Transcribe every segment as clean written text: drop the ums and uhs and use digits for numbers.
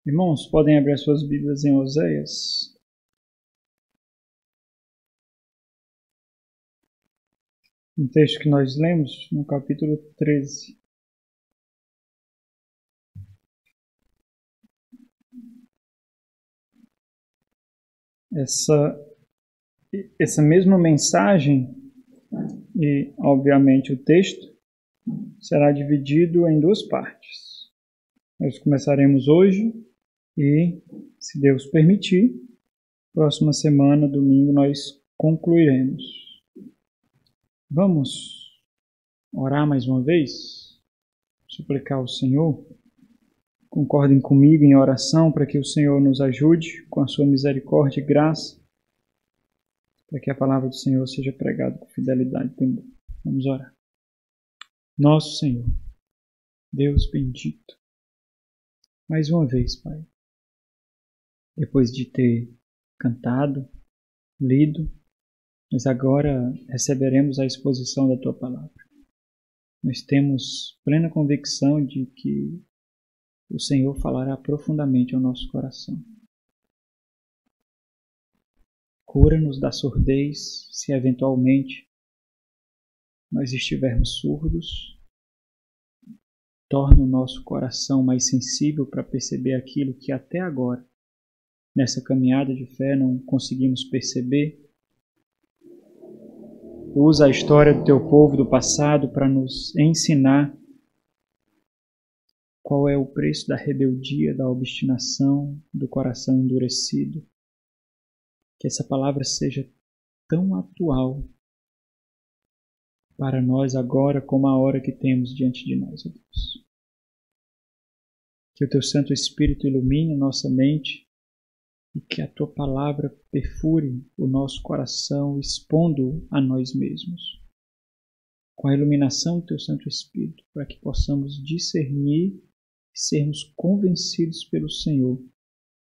Irmãos, podem abrir as suas Bíblias em Oséias. Um texto que nós lemos no capítulo 13. Essa mesma mensagem e, obviamente, o texto será dividido em duas partes. Nós começaremos hoje e, se Deus permitir, próxima semana, domingo, nós concluiremos. Vamos orar mais uma vez? Suplicar ao Senhor. Concordem comigo em oração para que o Senhor nos ajude com a sua misericórdia e graça, para que a palavra do Senhor seja pregada com fidelidade e temor. Vamos orar. Nosso Senhor, Deus bendito, mais uma vez, Pai, depois de ter cantado, lido, nós agora receberemos a exposição da Tua palavra. Nós temos plena convicção de que o Senhor falará profundamente ao nosso coração. Cura-nos da surdez, se eventualmente nós estivermos surdos. Torna o nosso coração mais sensível para perceber aquilo que até agora, nessa caminhada de fé, não conseguimos perceber. Usa a história do Teu povo do passado para nos ensinar qual é o preço da rebeldia, da obstinação, do coração endurecido. Que essa palavra seja tão atual para nós agora como a hora que temos diante de nós, ó Deus. Que o Teu Santo Espírito ilumine a nossa mente e que a Tua palavra perfure o nosso coração, expondo-o a nós mesmos. Com a iluminação do Teu Santo Espírito, para que possamos discernir e sermos convencidos pelo Senhor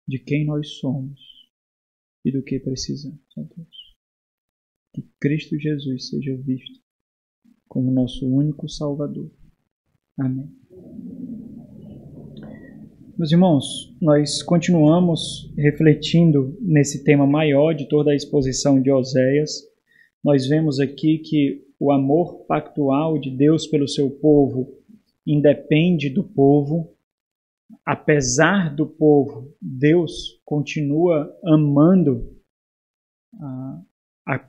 de quem nós somos e do que precisamos, ó Deus. Que Cristo Jesus seja visto como nosso único Salvador. Amém. Meus irmãos, nós continuamos refletindo nesse tema maior de toda a exposição de Oséias. Nós vemos aqui que o amor pactual de Deus pelo seu povo independe do povo. Apesar do povo, Deus continua amando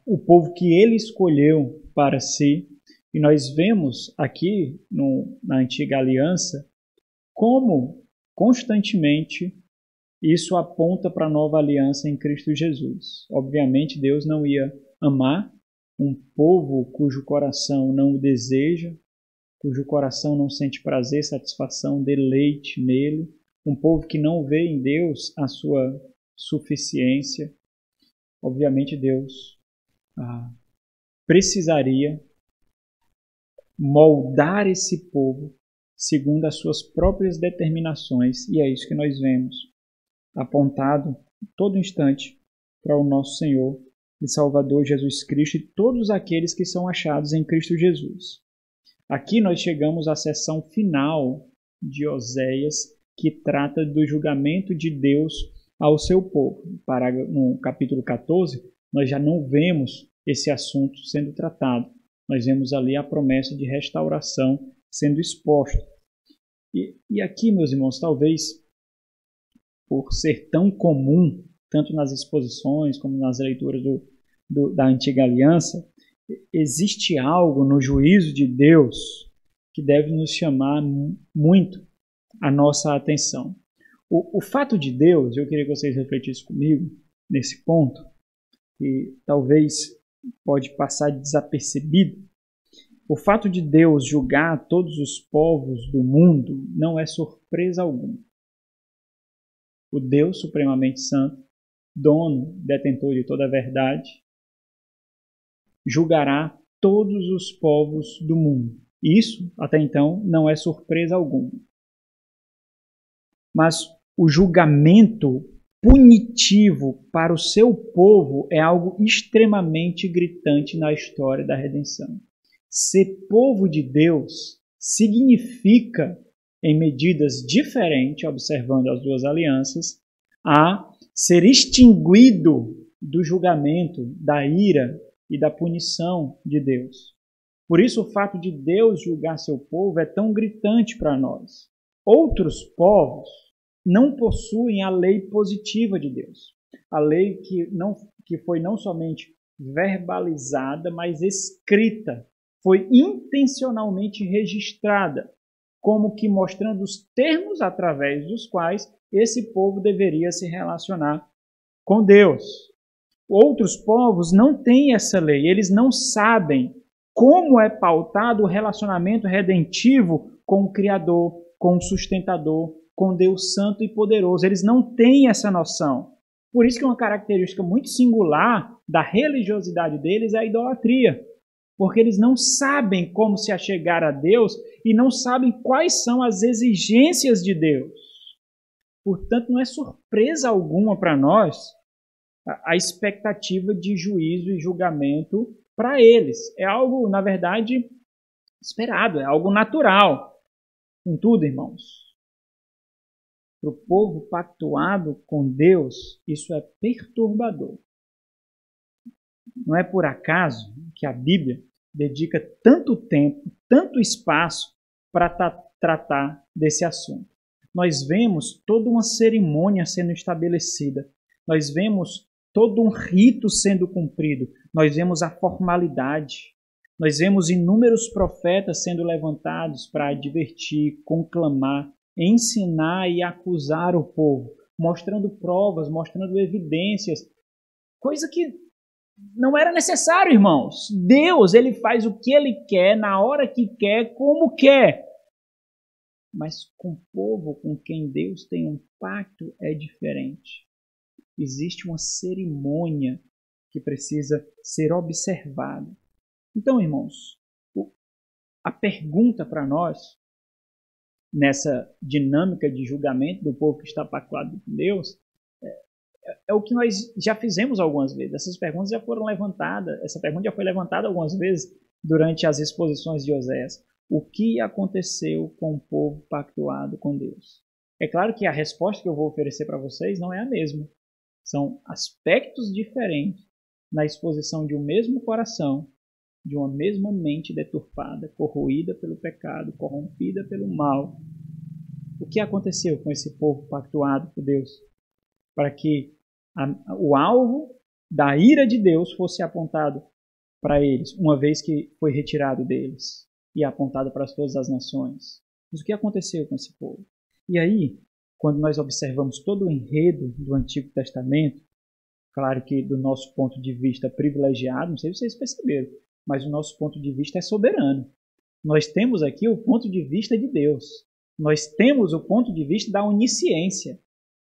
o povo que Ele escolheu para si. E nós vemos aqui na Antiga Aliança como constantemente isso aponta para a nova aliança em Cristo Jesus. Obviamente, Deus não ia amar um povo cujo coração não o deseja, cujo coração não sente prazer, satisfação, deleite nele, um povo que não vê em Deus a sua suficiência. Obviamente, Deus precisaria moldar esse povo segundo as suas próprias determinações, e é isso que nós vemos apontado todo instante para o nosso Senhor e Salvador Jesus Cristo e todos aqueles que são achados em Cristo Jesus. Aqui nós chegamos à seção final de Oséias, que trata do julgamento de Deus ao seu povo. No capítulo 14, nós já não vemos esse assunto sendo tratado. Nós vemos ali a promessa de restauração sendo exposta. E aqui, meus irmãos, talvez por ser tão comum, tanto nas exposições como nas leituras da Antiga Aliança, existe algo no juízo de Deus que deve nos chamar muito a nossa atenção. O fato de Deus, eu queria que vocês refletissem comigo nesse ponto, que talvez pode passar desapercebido. O fato de Deus julgar todos os povos do mundo não é surpresa alguma. O Deus supremamente santo, dono, detentor de toda a verdade, julgará todos os povos do mundo. Isso, até então, não é surpresa alguma. Mas o julgamento punitivo para o seu povo é algo extremamente gritante na história da redenção. Ser povo de Deus significa em medidas diferentes, observando as duas alianças, a ser extinguido do julgamento, da ira e da punição de Deus. Por isso, o fato de Deus julgar seu povo é tão gritante para nós. Outros povos não possuem a lei positiva de Deus. A lei que foi não somente verbalizada, mas escrita. Foi intencionalmente registrada, como que mostrando os termos através dos quais esse povo deveria se relacionar com Deus. Outros povos não têm essa lei, eles não sabem como é pautado o relacionamento redentivo com o Criador, com o Sustentador, com Deus Santo e Poderoso. Eles não têm essa noção. Por isso que uma característica muito singular da religiosidade deles é a idolatria. Porque eles não sabem como se achegar a Deus e não sabem quais são as exigências de Deus. Portanto, não é surpresa alguma para nós a expectativa de juízo e julgamento para eles. É algo, na verdade, esperado, é algo natural. Contudo, irmãos, para o povo pactuado com Deus, isso é perturbador. Não é por acaso que a Bíblia dedica tanto tempo, tanto espaço para tratar desse assunto. Nós vemos toda uma cerimônia sendo estabelecida, nós vemos todo um rito sendo cumprido, nós vemos a formalidade, nós vemos inúmeros profetas sendo levantados para advertir, conclamar, ensinar e acusar o povo, mostrando provas, mostrando evidências, coisa que não era necessário, irmãos. Deus, ele faz o que ele quer, na hora que quer, como quer. Mas com o povo com quem Deus tem um pacto é diferente. Existe uma cerimônia que precisa ser observada. Então, irmãos, a pergunta para nós, nessa dinâmica de julgamento do povo que está pactuado com Deus, é o que nós já fizemos algumas vezes. Essas perguntas já foram levantadas. Essa pergunta já foi levantada algumas vezes durante as exposições de Oséias. O que aconteceu com o povo pactuado com Deus? É claro que a resposta que eu vou oferecer para vocês não é a mesma. São aspectos diferentes na exposição de um mesmo coração, de uma mesma mente deturpada, corroída pelo pecado, corrompida pelo mal. O que aconteceu com esse povo pactuado com Deus? Para que o alvo da ira de Deus fosse apontado para eles, uma vez que foi retirado deles e apontado para todas as nações. Mas o que aconteceu com esse povo? E aí, quando nós observamos todo o enredo do Antigo Testamento, claro que do nosso ponto de vista privilegiado, não sei se vocês perceberam, mas o nosso ponto de vista é soberano. Nós temos aqui o ponto de vista de Deus. Nós temos o ponto de vista da onisciência,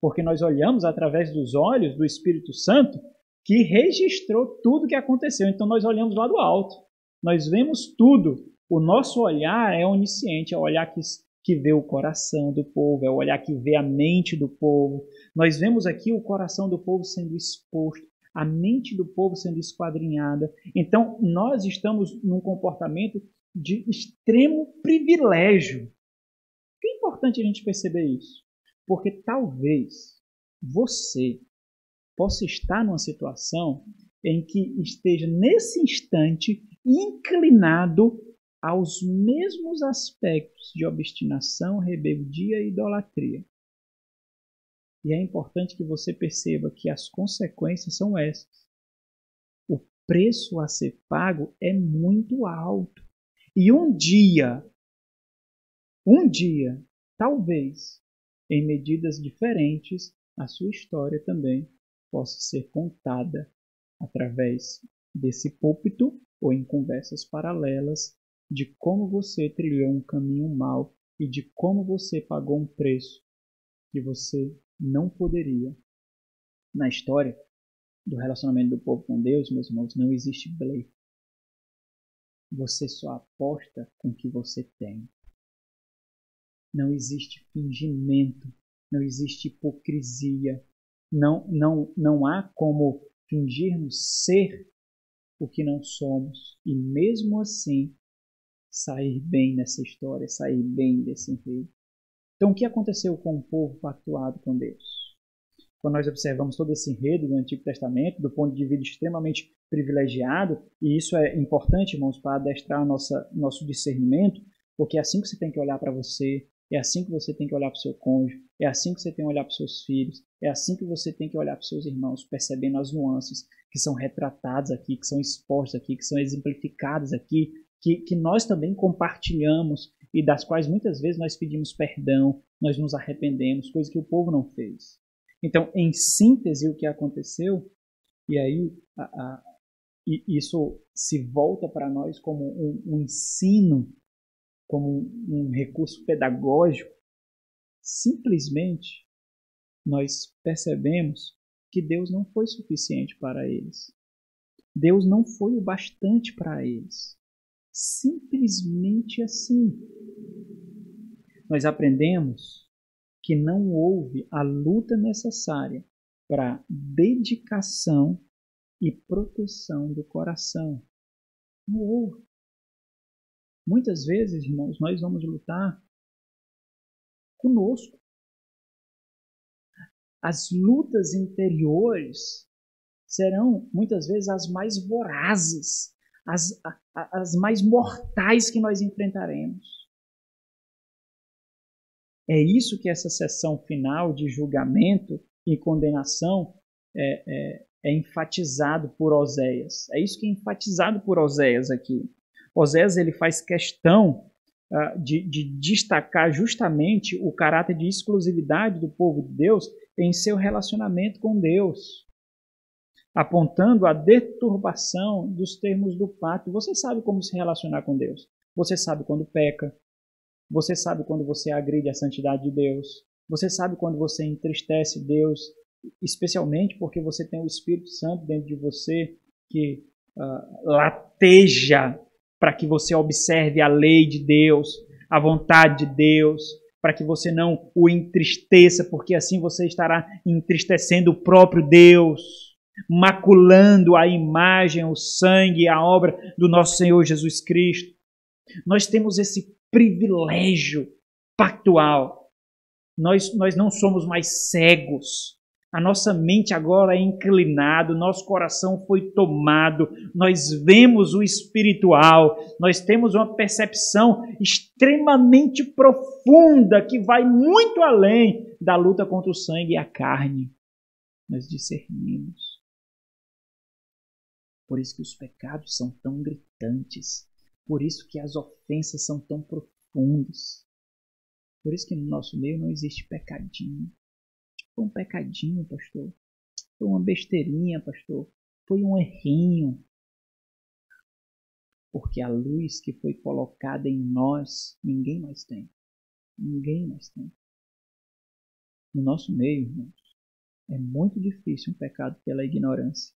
porque nós olhamos através dos olhos do Espírito Santo que registrou tudo o que aconteceu. Então nós olhamos lá do alto, nós vemos tudo. O nosso olhar é onisciente, é o olhar que vê o coração do povo, é o olhar que vê a mente do povo. Nós vemos aqui o coração do povo sendo exposto, a mente do povo sendo esquadrinhada. Então nós estamos num comportamento de extremo privilégio. É importante a gente perceber isso. Porque talvez você possa estar numa situação em que esteja nesse instante inclinado aos mesmos aspectos de obstinação, rebeldia e idolatria. E é importante que você perceba que as consequências são essas. O preço a ser pago é muito alto. E um dia, talvez, em medidas diferentes, a sua história também possa ser contada através desse púlpito ou em conversas paralelas de como você trilhou um caminho mau e de como você pagou um preço que você não poderia. Na história do relacionamento do povo com Deus, meus irmãos, não existe blefe. Você só aposta com o que você tem. Não existe fingimento, não existe hipocrisia, não há como fingirmos ser o que não somos e mesmo assim sair bem nessa história, sair bem desse enredo. Então, o que aconteceu com o povo pactuado com Deus? Quando nós observamos todo esse enredo do Antigo Testamento, do ponto de vista extremamente privilegiado, e isso é importante, irmãos, para adestrar nosso discernimento, porque é assim que você tem que olhar para você, é assim que você tem que olhar para o seu cônjuge, é assim que você tem que olhar para os seus filhos, é assim que você tem que olhar para os seus irmãos, percebendo as nuances que são retratadas aqui, que são expostas aqui, que são exemplificadas aqui, que nós também compartilhamos e das quais muitas vezes nós pedimos perdão, nós nos arrependemos, coisa que o povo não fez. Então, em síntese, o que aconteceu, e aí isso se volta para nós como um ensino, como um recurso pedagógico, simplesmente nós percebemos que Deus não foi suficiente para eles. Deus não foi o bastante para eles. Simplesmente assim. Nós aprendemos que não houve a luta necessária para dedicação e proteção do coração. Não houve. Muitas vezes, irmãos, nós vamos lutar conosco. As lutas interiores serão, muitas vezes, as mais vorazes, as mais mortais que nós enfrentaremos. É isso que essa sessão final de julgamento e condenação é enfatizado por Oséias. É isso que é enfatizado por Oséias aqui. Oséias ele faz questão de destacar justamente o caráter de exclusividade do povo de Deus em seu relacionamento com Deus, apontando a deturpação dos termos do pacto. Você sabe como se relacionar com Deus. Você sabe quando peca. Você sabe quando você agride a santidade de Deus. Você sabe quando você entristece Deus, especialmente porque você tem o Espírito Santo dentro de você que lateja para que você observe a lei de Deus, a vontade de Deus, para que você não o entristeça, porque assim você estará entristecendo o próprio Deus, maculando a imagem, o sangue, a obra do nosso Senhor Jesus Cristo. Nós temos esse privilégio pactual. Nós não somos mais cegos. A nossa mente agora é inclinada, o nosso coração foi tomado, nós vemos o espiritual, nós temos uma percepção extremamente profunda que vai muito além da luta contra o sangue e a carne. Nós discernimos. Por isso que os pecados são tão gritantes, por isso que as ofensas são tão profundas, por isso que no nosso meio não existe pecadinho. Foi um pecadinho, pastor. Foi uma besteirinha, pastor. Foi um errinho. Porque a luz que foi colocada em nós, ninguém mais tem. Ninguém mais tem. No nosso meio, irmãos, é muito difícil um pecado pela ignorância.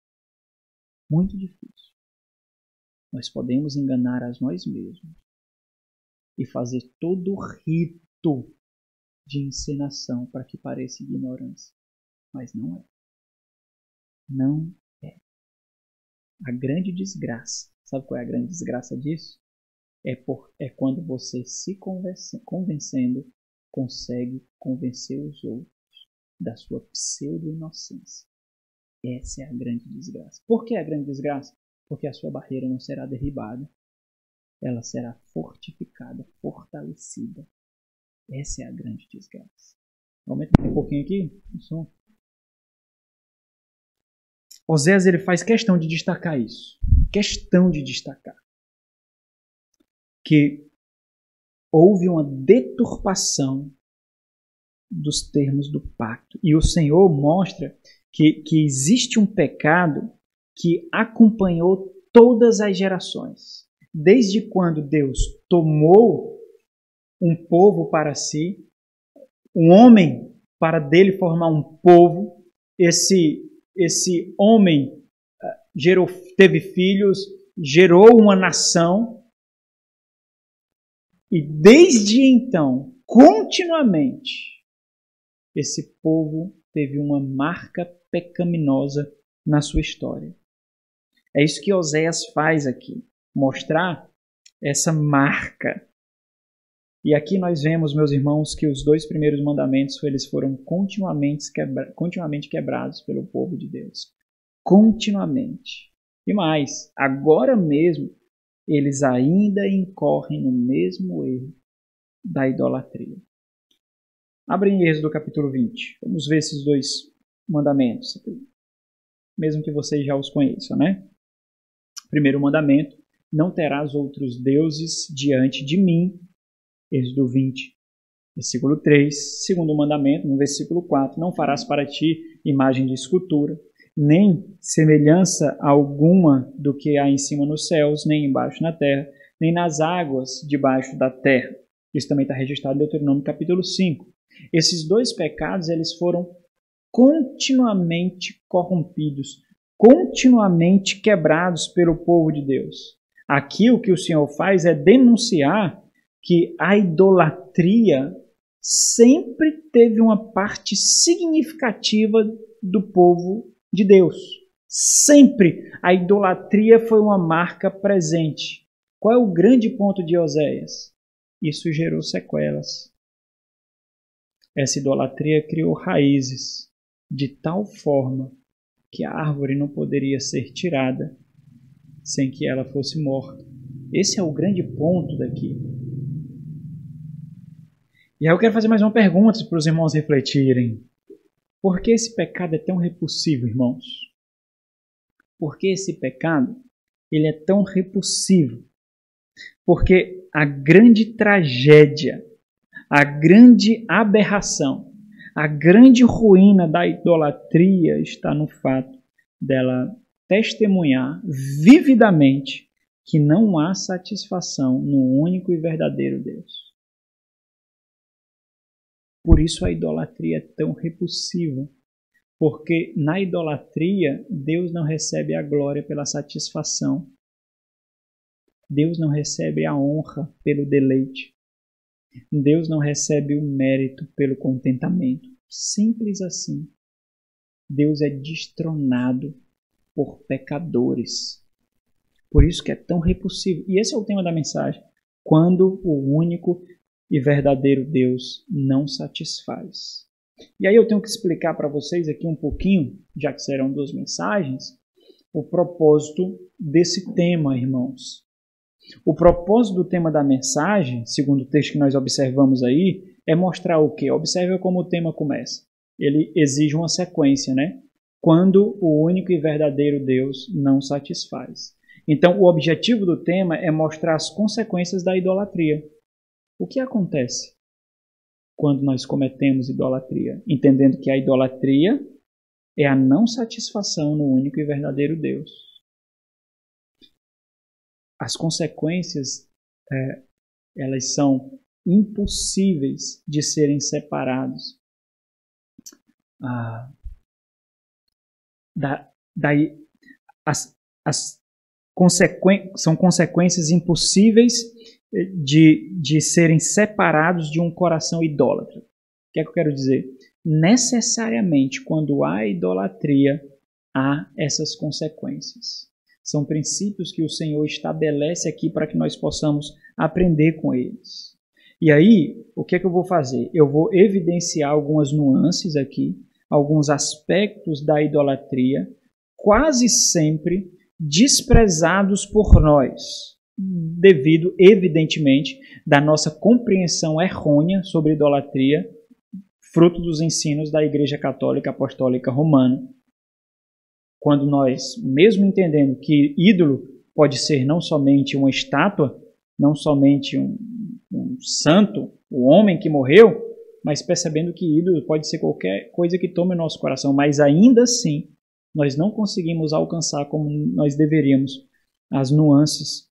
Muito difícil. Nós podemos enganar a nós mesmos e fazer todo o rito de encenação para que pareça ignorância. Mas não é. Não é. A grande desgraça, sabe qual é a grande desgraça disso? É quando você se convencendo consegue convencer os outros da sua pseudo-inocência. Essa é a grande desgraça. Por que a grande desgraça? Porque a sua barreira não será derribada. Ela será fortificada, fortalecida. Essa é a grande desgraça. Aumenta um pouquinho aqui o som. Oséias ele faz questão de destacar isso. Questão de destacar. Que houve uma deturpação dos termos do pacto. E o Senhor mostra que existe um pecado que acompanhou todas as gerações. Desde quando Deus tomou um povo para si, um homem para dele formar um povo, esse homem teve filhos, gerou uma nação, e desde então, continuamente, esse povo teve uma marca pecaminosa na sua história. É isso que Oséias faz aqui, mostrar essa marca. E aqui nós vemos, meus irmãos, que os 2 primeiros mandamentos eles foram continuamente quebrados pelo povo de Deus. Continuamente. E mais, agora mesmo, eles ainda incorrem no mesmo erro da idolatria. Abre em Êxodo capítulo 20. Vamos ver esses 2 mandamentos. Mesmo que vocês já os conheçam, né? Primeiro mandamento, não terás outros deuses diante de mim. Êxodo 20, versículo 3. Segundo mandamento, no versículo 4, não farás para ti imagem de escultura, nem semelhança alguma do que há em cima nos céus, nem embaixo na terra, nem nas águas debaixo da terra. Isso também está registrado em Deuteronômio capítulo 5. Esses 2 pecados eles foram continuamente corrompidos, continuamente quebrados pelo povo de Deus. Aqui o que o Senhor faz é denunciar que a idolatria sempre teve uma parte significativa do povo de Deus. Sempre a idolatria foi uma marca presente. Qual é o grande ponto de Oséias? Isso gerou sequelas. Essa idolatria criou raízes de tal forma que a árvore não poderia ser tirada sem que ela fosse morta. Esse é o grande ponto daqui. E aí eu quero fazer mais uma pergunta para os irmãos refletirem. Por que esse pecado é tão repulsivo, irmãos? Por que esse pecado ele é tão repulsivo? Porque a grande tragédia, a grande aberração, a grande ruína da idolatria está no fato dela testemunhar vividamente que não há satisfação no único e verdadeiro Deus. Por isso a idolatria é tão repulsiva, porque na idolatria Deus não recebe a glória pela satisfação. Deus não recebe a honra pelo deleite. Deus não recebe o mérito pelo contentamento. Simples assim. Deus é destronado por pecadores. Por isso que é tão repulsivo. E esse é o tema da mensagem. Quando o único e verdadeiro Deus não satisfaz. E aí eu tenho que explicar para vocês aqui um pouquinho, já que serão 2 mensagens, o propósito desse tema, irmãos. O propósito do tema da mensagem, segundo o texto que nós observamos aí, é mostrar o quê? Observe como o tema começa. Ele exige uma sequência, né? Quando o único e verdadeiro Deus não satisfaz. Então, o objetivo do tema é mostrar as consequências da idolatria. O que acontece quando nós cometemos idolatria? Entendendo que a idolatria é a não satisfação no único e verdadeiro Deus. As consequências, elas são impossíveis de serem separadas. São consequências impossíveis de serem separados de um coração idólatra. O que é que eu quero dizer? Necessariamente, quando há idolatria, há essas consequências. São princípios que o Senhor estabelece aqui para que nós possamos aprender com eles. E aí, o que é que eu vou fazer? Eu vou evidenciar algumas nuances aqui, alguns aspectos da idolatria, quase sempre desprezados por nós, devido, evidentemente, da nossa compreensão errônea sobre idolatria, fruto dos ensinos da Igreja Católica Apostólica Romana. Quando nós, mesmo entendendo que ídolo pode ser não somente uma estátua, não somente um santo, o homem que morreu, mas percebendo que ídolo pode ser qualquer coisa que tome o nosso coração, mas ainda assim nós não conseguimos alcançar como nós deveríamos as nuances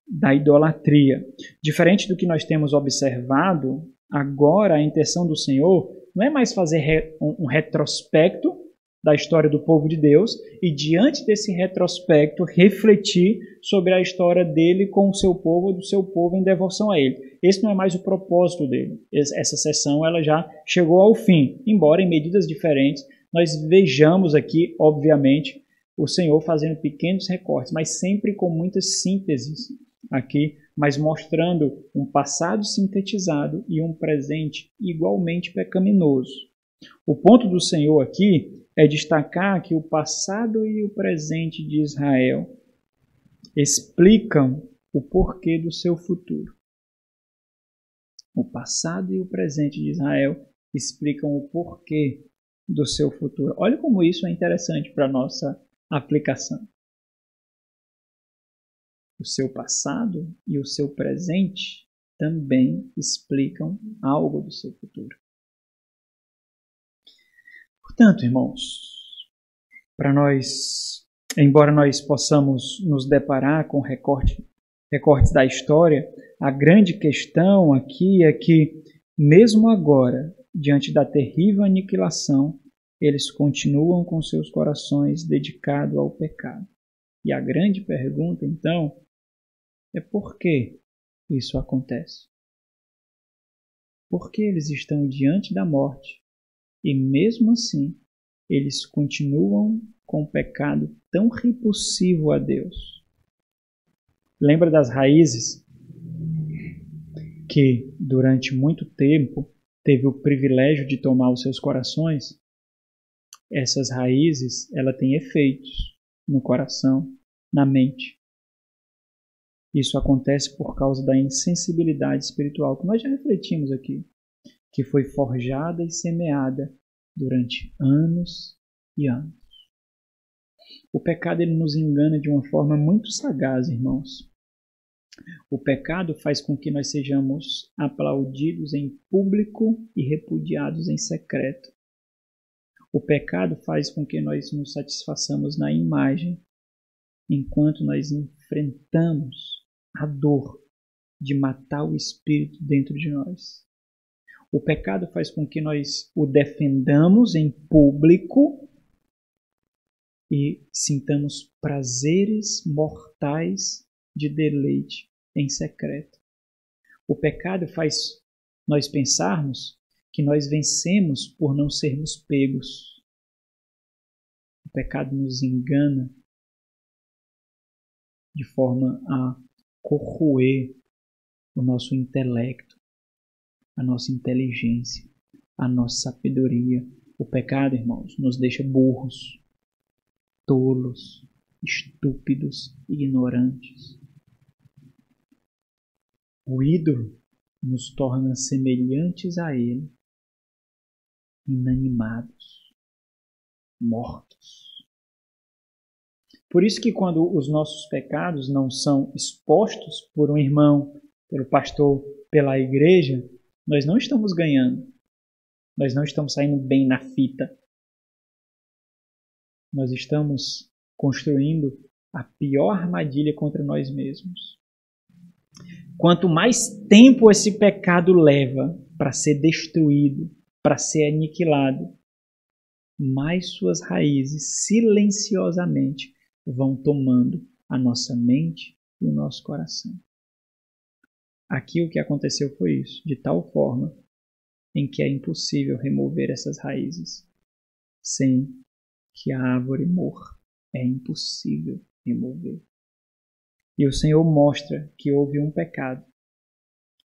da idolatria. Diferente do que nós temos observado, agora a intenção do Senhor não é mais fazer um retrospecto da história do povo de Deus e, diante desse retrospecto, refletir sobre a história dele com o seu povo, do seu povo em devoção a ele. Esse não é mais o propósito dele. Essa sessão ela já chegou ao fim, embora em medidas diferentes nós vejamos aqui, obviamente, o Senhor fazendo pequenos recortes, mas sempre com muitas sínteses aqui mas mostrando um passado sintetizado e um presente igualmente pecaminoso. O ponto do Senhor aqui é destacar que o passado e o presente de Israel explicam o porquê do seu futuro. O passado e o presente de Israel explicam o porquê do seu futuro. Olha como isso é interessante para a nossa aplicação. O seu passado e o seu presente também explicam algo do seu futuro. Portanto, irmãos, embora nós possamos nos deparar com recortes da história, a grande questão aqui é que, mesmo agora, diante da terrível aniquilação, eles continuam com seus corações dedicados ao pecado. E a grande pergunta, então, é por que isso acontece? Por que eles estão diante da morte e, mesmo assim, eles continuam com um pecado tão repulsivo a Deus? Lembra das raízes que, durante muito tempo, teve o privilégio de tomar os seus corações? Essas raízes, ela têm efeitos no coração, na mente. Isso acontece por causa da insensibilidade espiritual, que nós já refletimos aqui, que foi forjada e semeada durante anos e anos. O pecado ele nos engana de uma forma muito sagaz, irmãos. O pecado faz com que nós sejamos aplaudidos em público e repudiados em secreto. O pecado faz com que nós nos satisfaçamos na imagem, enquanto nós enfrentamos a dor de matar o espírito dentro de nós. O pecado faz com que nós o defendamos em público e sintamos prazeres mortais de deleite em secreto. O pecado faz nós pensarmos que nós vencemos por não sermos pegos. O pecado nos engana de forma a corroer o nosso intelecto, a nossa inteligência, a nossa sabedoria. O pecado, irmãos, nos deixa burros, tolos, estúpidos, ignorantes. O ídolo nos torna semelhantes a ele, inanimados, mortos. Por isso que quando os nossos pecados não são expostos por um irmão, pelo pastor, pela igreja, nós não estamos ganhando. Nós não estamos saindo bem na fita. Nós estamos construindo a pior armadilha contra nós mesmos. Quanto mais tempo esse pecado leva para ser destruído, para ser aniquilado, mais suas raízes silenciosamente vão tomando a nossa mente e o nosso coração. Aqui o que aconteceu foi isso, de tal forma em que é impossível remover essas raízes sem que a árvore morra. É impossível remover. E o Senhor mostra que houve um pecado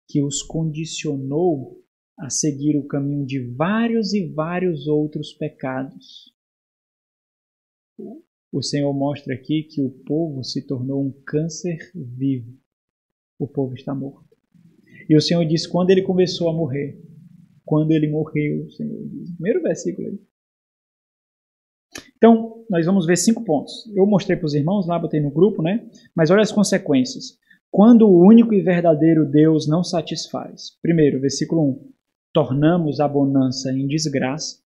que os condicionou a seguir o caminho de vários e vários outros pecados. O Senhor mostra aqui que o povo se tornou um câncer vivo. O povo está morto. E o Senhor diz quando ele começou a morrer. Quando ele morreu, o Senhor diz. Primeiro versículo aí. Então, nós vamos ver 5 pontos. Eu mostrei para os irmãos lá, botei no grupo, né? Mas olha as consequências. Quando o único e verdadeiro Deus não satisfaz. Primeiro, versículo 1. Tornamos a bonança em desgraça.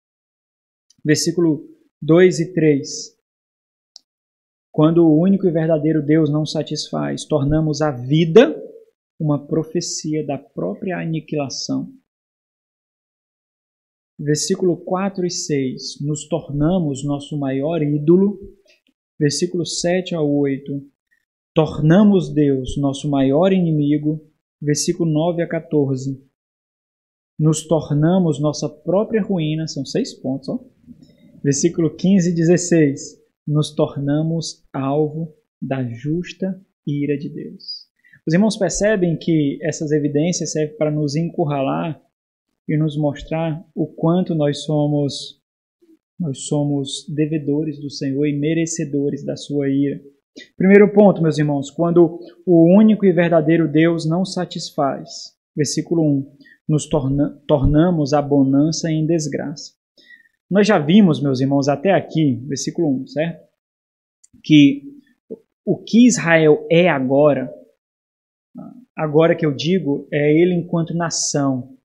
Versículo 2 e 3. Quando o único e verdadeiro Deus não satisfaz, tornamos a vida uma profecia da própria aniquilação. Versículo 4 e 6. Nos tornamos nosso maior ídolo. Versículo 7 a 8. Tornamos Deus nosso maior inimigo. Versículo 9 a 14. Nos tornamos nossa própria ruína. São 6 pontos. Ó. Versículo 15 e 16. Nos tornamos alvo da justa ira de Deus. Os irmãos percebem que essas evidências servem para nos encurralar e nos mostrar o quanto nós somos devedores do Senhor e merecedores da sua ira. Primeiro ponto, meus irmãos, quando o único e verdadeiro Deus não satisfaz. Versículo 1. Nos tornamos a bonança em desgraça. Nós já vimos, meus irmãos, até aqui, versículo 1, certo? Que o que Israel é agora que eu digo, é ele enquanto nação.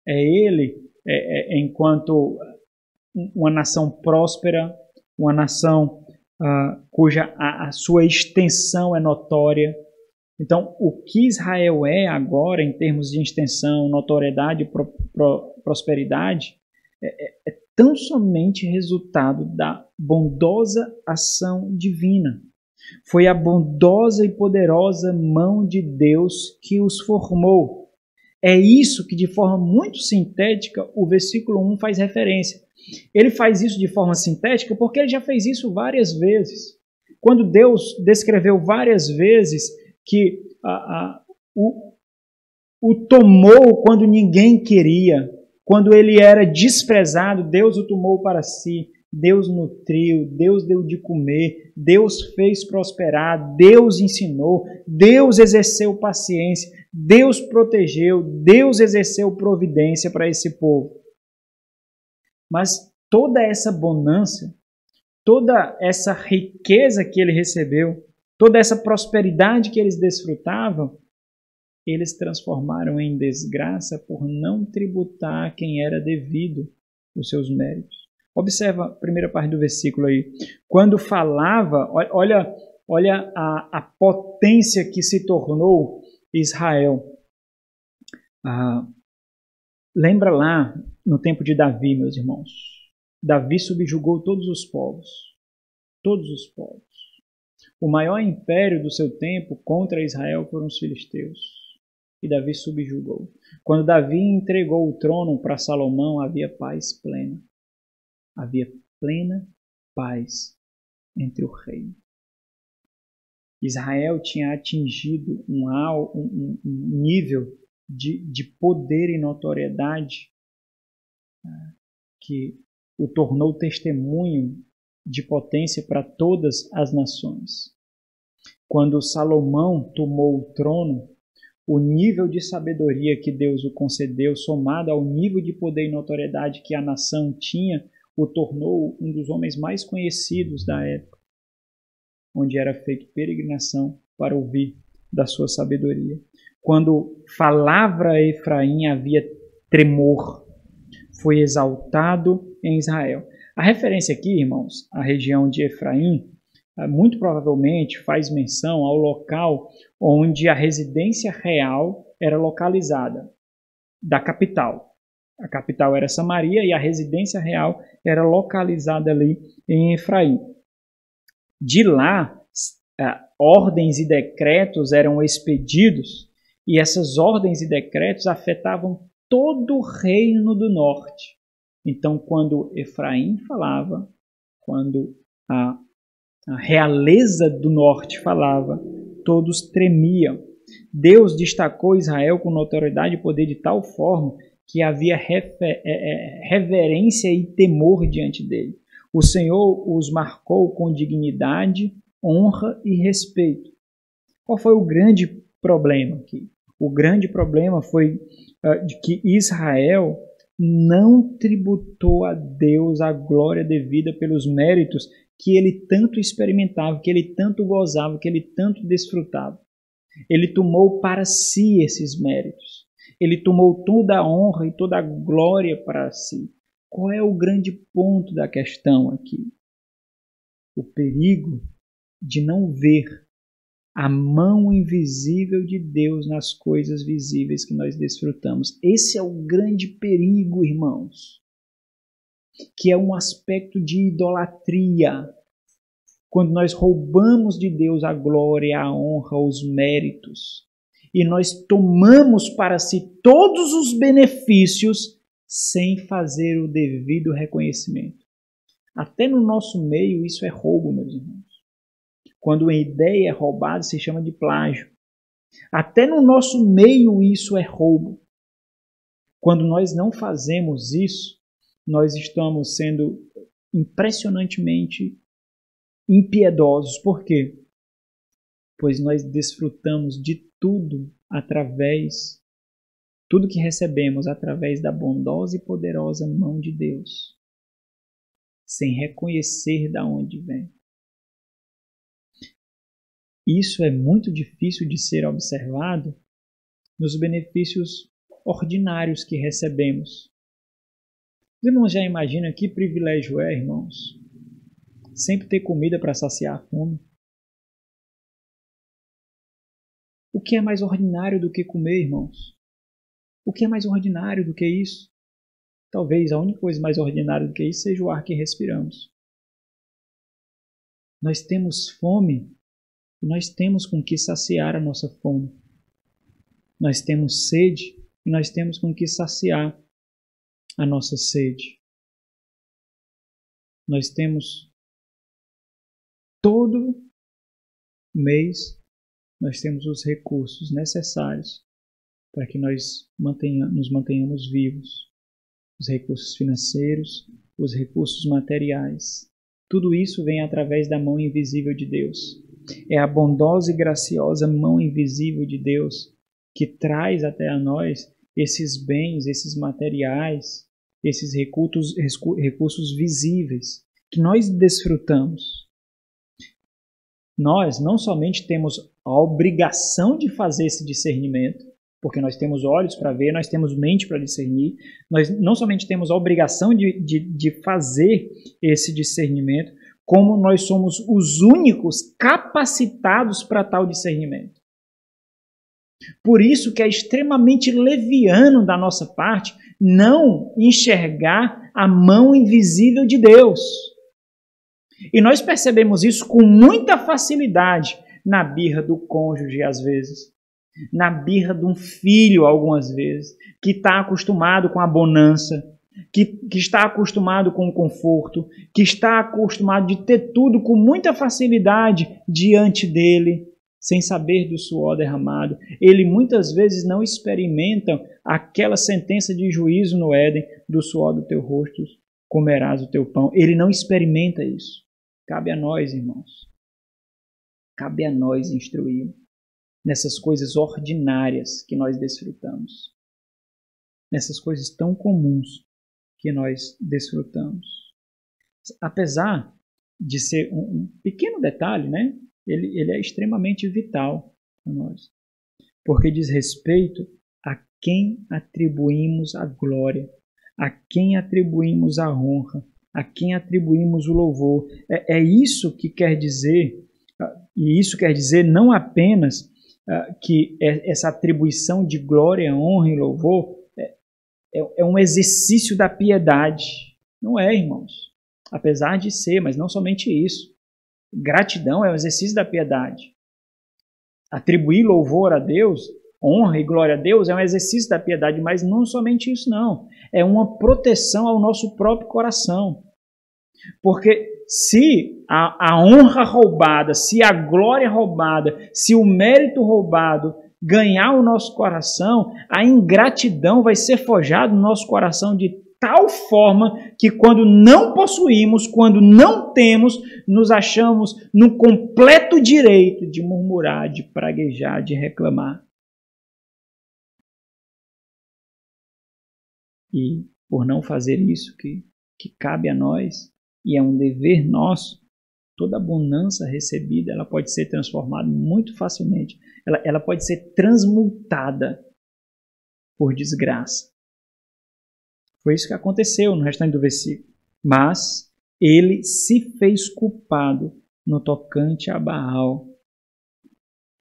É ele enquanto uma nação próspera, uma nação cuja a sua extensão é notória. Então, o que Israel é agora, em termos de extensão, notoriedade e prosperidade, é tão somente resultado da bondosa ação divina. Foi a bondosa e poderosa mão de Deus que os formou. É isso que, de forma muito sintética, o versículo 1 faz referência. Ele faz isso de forma sintética porque ele já fez isso várias vezes. Quando Deus descreveu várias vezes que o tomou quando ninguém queria, quando ele era desprezado, Deus o tomou para si. Deus nutriu, Deus deu de comer, Deus fez prosperar, Deus ensinou, Deus exerceu paciência, Deus protegeu, Deus exerceu providência para esse povo. Mas toda essa bonança, toda essa riqueza que ele recebeu, toda essa prosperidade que eles desfrutavam, eles transformaram em desgraça por não tributar quem era devido os seus méritos. Observa a primeira parte do versículo aí. Quando falava, olha a potência que se tornou Israel. Lembra lá no tempo de Davi, meus irmãos. Davi subjugou todos os povos. Todos os povos. O maior império do seu tempo contra Israel foram os filisteus. E Davi subjugou. Quando Davi entregou o trono para Salomão, havia paz plena. Havia plena paz entre o reino. Israel tinha atingido um nível de poder e notoriedade que o tornou testemunho de potência para todas as nações. Quando Salomão tomou o trono, o nível de sabedoria que Deus o concedeu, somado ao nível de poder e notoriedade que a nação tinha, o tornou um dos homens mais conhecidos da época, onde era feita peregrinação para ouvir da sua sabedoria. Quando falava a Efraim, havia tremor. Foi exaltado em Israel. A referência aqui, irmãos, à região de Efraim, muito provavelmente faz menção ao local onde a residência real era localizada, da capital. A capital era Samaria e a residência real era localizada ali em Efraim. De lá, ordens e decretos eram expedidos e essas ordens e decretos afetavam todo o reino do norte. Então, quando Efraim falava, quando a realeza do norte falava, todos tremiam. Deus destacou Israel com notoriedade e poder de tal forma que havia reverência e temor diante dele. O Senhor os marcou com dignidade, honra e respeito. Qual foi o grande problema aqui? O grande problema foi de que Israel não tributou a Deus a glória devida pelos méritos que ele tanto experimentava, que ele tanto gozava, que ele tanto desfrutava. Ele tomou para si esses méritos. Ele tomou toda a honra e toda a glória para si. Qual é o grande ponto da questão aqui? O perigo de não ver a mão invisível de Deus nas coisas visíveis que nós desfrutamos. Esse é o grande perigo, irmãos, que é um aspecto de idolatria. Quando nós roubamos de Deus a glória, a honra, os méritos, e nós tomamos para si todos os benefícios sem fazer o devido reconhecimento. Até no nosso meio isso é roubo, meus irmãos. Quando uma ideia é roubada, se chama de plágio. Até no nosso meio isso é roubo. Quando nós não fazemos isso, nós estamos sendo impressionantemente impiedosos. Por quê? Pois nós desfrutamos de tudo que recebemos através da bondosa e poderosa mão de Deus, sem reconhecer de onde vem. Isso é muito difícil de ser observado nos benefícios ordinários que recebemos. Os irmãos já imaginam que privilégio é, irmãos? Sempre ter comida para saciar a fome. O que é mais ordinário do que comer, irmãos? O que é mais ordinário do que isso? Talvez a única coisa mais ordinária do que isso seja o ar que respiramos. Nós temos fome e nós temos com que saciar a nossa fome. Nós temos sede e nós temos com que saciar a nossa sede. Nós temos todo mês, nós temos os recursos necessários para que nós nos mantenhamos vivos. Os recursos financeiros, os recursos materiais. Tudo isso vem através da mão invisível de Deus. É a bondosa e graciosa mão invisível de Deus que traz até a nós esses bens, esses materiais, esses recursos visíveis que nós desfrutamos. Nós não somente temos a obrigação de fazer esse discernimento, porque nós temos olhos para ver, nós temos mente para discernir, nós não somente temos a obrigação de fazer esse discernimento, como nós somos os únicos capacitados para tal discernimento. Por isso que é extremamente leviano da nossa parte não enxergar a mão invisível de Deus. E nós percebemos isso com muita facilidade na birra do cônjuge, às vezes. Na birra de um filho, algumas vezes, que está acostumado com a bonança, que está acostumado com o conforto, que está acostumado de ter tudo com muita facilidade diante dele, sem saber do suor derramado. Ele muitas vezes não experimenta aquela sentença de juízo no Éden, do suor do teu rosto comerás o teu pão. Ele não experimenta isso. Cabe a nós, irmãos. Cabe a nós instruí-lo nessas coisas ordinárias que nós desfrutamos. Nessas coisas tão comuns que nós desfrutamos. Apesar de ser um pequeno detalhe, né? Ele é extremamente vital para nós. Porque diz respeito a quem atribuímos a glória, a quem atribuímos a honra, a quem atribuímos o louvor. É isso que quer dizer, e isso quer dizer não apenas que essa atribuição de glória, honra e louvor é um exercício da piedade. Não é, irmãos. Apesar de ser, mas não somente isso. Gratidão é um exercício da piedade. Atribuir louvor a Deus, honra e glória a Deus é um exercício da piedade, mas não somente isso não. É uma proteção ao nosso próprio coração. Porque se a honra roubada, se a glória roubada, se o mérito roubado ganhar o nosso coração, a ingratidão vai ser forjada no nosso coração de tal forma que quando não possuímos, quando não temos, nos achamos no completo direito de murmurar, de praguejar, de reclamar. E por não fazer isso que cabe a nós, e é um dever nosso, toda a bonança recebida ela pode ser transformada muito facilmente. Ela pode ser transmutada por desgraça. Foi isso que aconteceu no restante do versículo. Mas ele se fez culpado no tocante a Baal.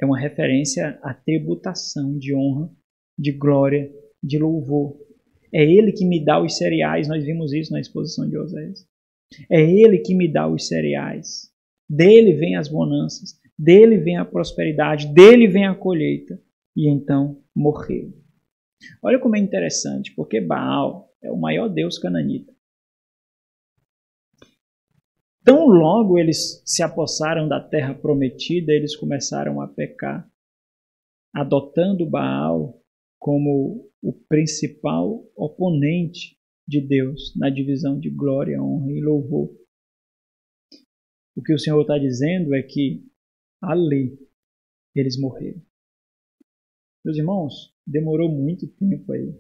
É uma referência à tributação de honra, de glória, de louvor. É ele que me dá os cereais. Nós vimos isso na exposição de Osés. É ele que me dá os cereais. Dele vem as bonanças. Dele vem a prosperidade. Dele vem a colheita. E então morreu. Olha como é interessante, porque Baal é o maior deus cananita. Tão logo eles se apossaram da terra prometida, eles começaram a pecar. adotando Baal como o principal oponente de Deus na divisão de glória, honra e louvor. O que o Senhor está dizendo é que ali eles morreram. Meus irmãos, demorou muito tempo aí,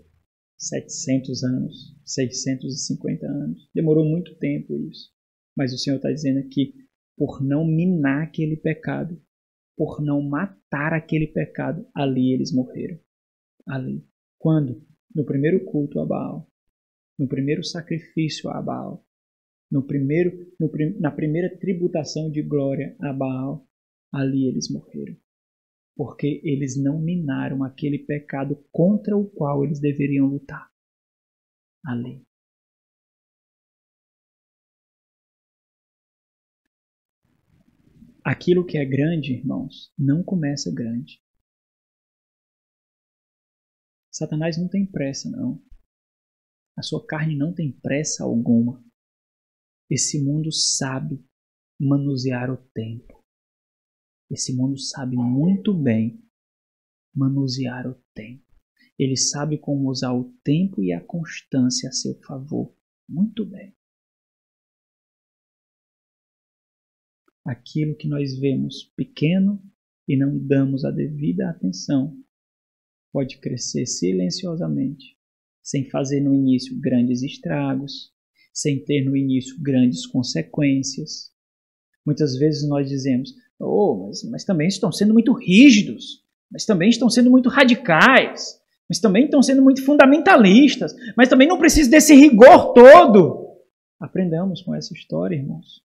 700 anos, 650 anos, demorou muito tempo isso. Mas o Senhor está dizendo aqui, por não minar aquele pecado, por não matar aquele pecado, ali eles morreram. Ali. Quando? No primeiro culto a Baal, no primeiro sacrifício a Baal, na primeira tributação de glória a Baal, ali eles morreram. Porque eles não minaram aquele pecado contra o qual eles deveriam lutar. Ali. Aquilo que é grande, irmãos, não começa grande. Satanás não tem pressa, não. A sua carne não tem pressa alguma. Esse mundo sabe manusear o tempo. Esse mundo sabe muito bem manusear o tempo. Ele sabe como usar o tempo e a constância a seu favor. Muito bem. Aquilo que nós vemos pequeno e não damos a devida atenção pode crescer silenciosamente, sem fazer no início grandes estragos, sem ter no início grandes consequências. Muitas vezes nós dizemos, mas também estão sendo muito rígidos, mas também estão sendo muito radicais, mas também estão sendo muito fundamentalistas, mas também não precisa desse rigor todo. Aprendamos com essa história, irmãos.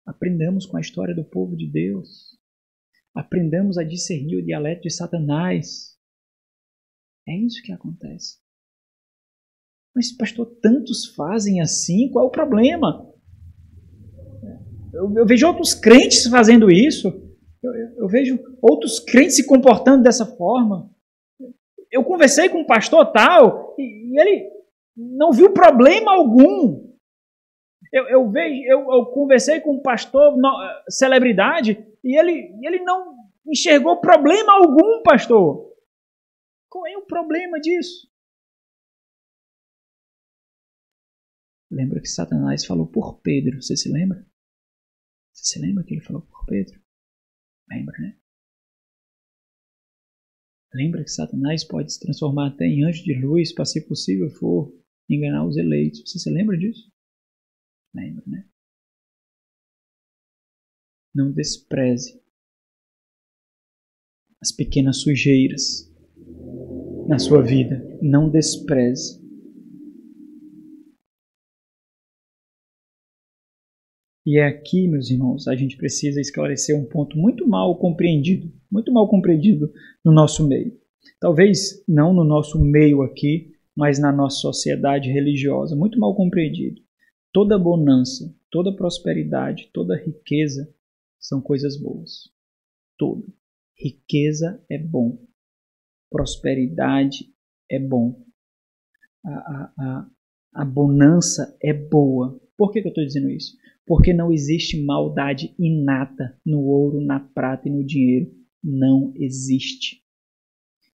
Aprendamos com a história do povo de Deus. Aprendamos a discernir o dialeto de Satanás. É isso que acontece. Mas, pastor, tantos fazem assim, qual é o problema? Eu vejo outros crentes fazendo isso. Eu vejo outros crentes se comportando dessa forma. Eu conversei com um pastor tal e ele não viu problema algum. Eu conversei com um pastor celebridade e ele não enxergou problema algum, pastor. Qual é o problema disso? Lembra que Satanás falou por Pedro, você se lembra? Você se lembra que ele falou por Pedro? Lembra, né? Lembra que Satanás pode se transformar até em anjo de luz, para, se possível for, enganar os eleitos. Você se lembra disso? Lembra, né? Não despreze as pequenas sujeiras na sua vida. Não despreze. E é aqui, meus irmãos, a gente precisa esclarecer um ponto muito mal compreendido no nosso meio. Talvez não no nosso meio aqui, mas na nossa sociedade religiosa, muito mal compreendido. Toda bonança, toda prosperidade, toda riqueza são coisas boas. Toda. Riqueza é bom. Prosperidade é bom. A bonança é boa. Por que eu estou dizendo isso? Porque não existe maldade inata no ouro, na prata e no dinheiro. Não existe.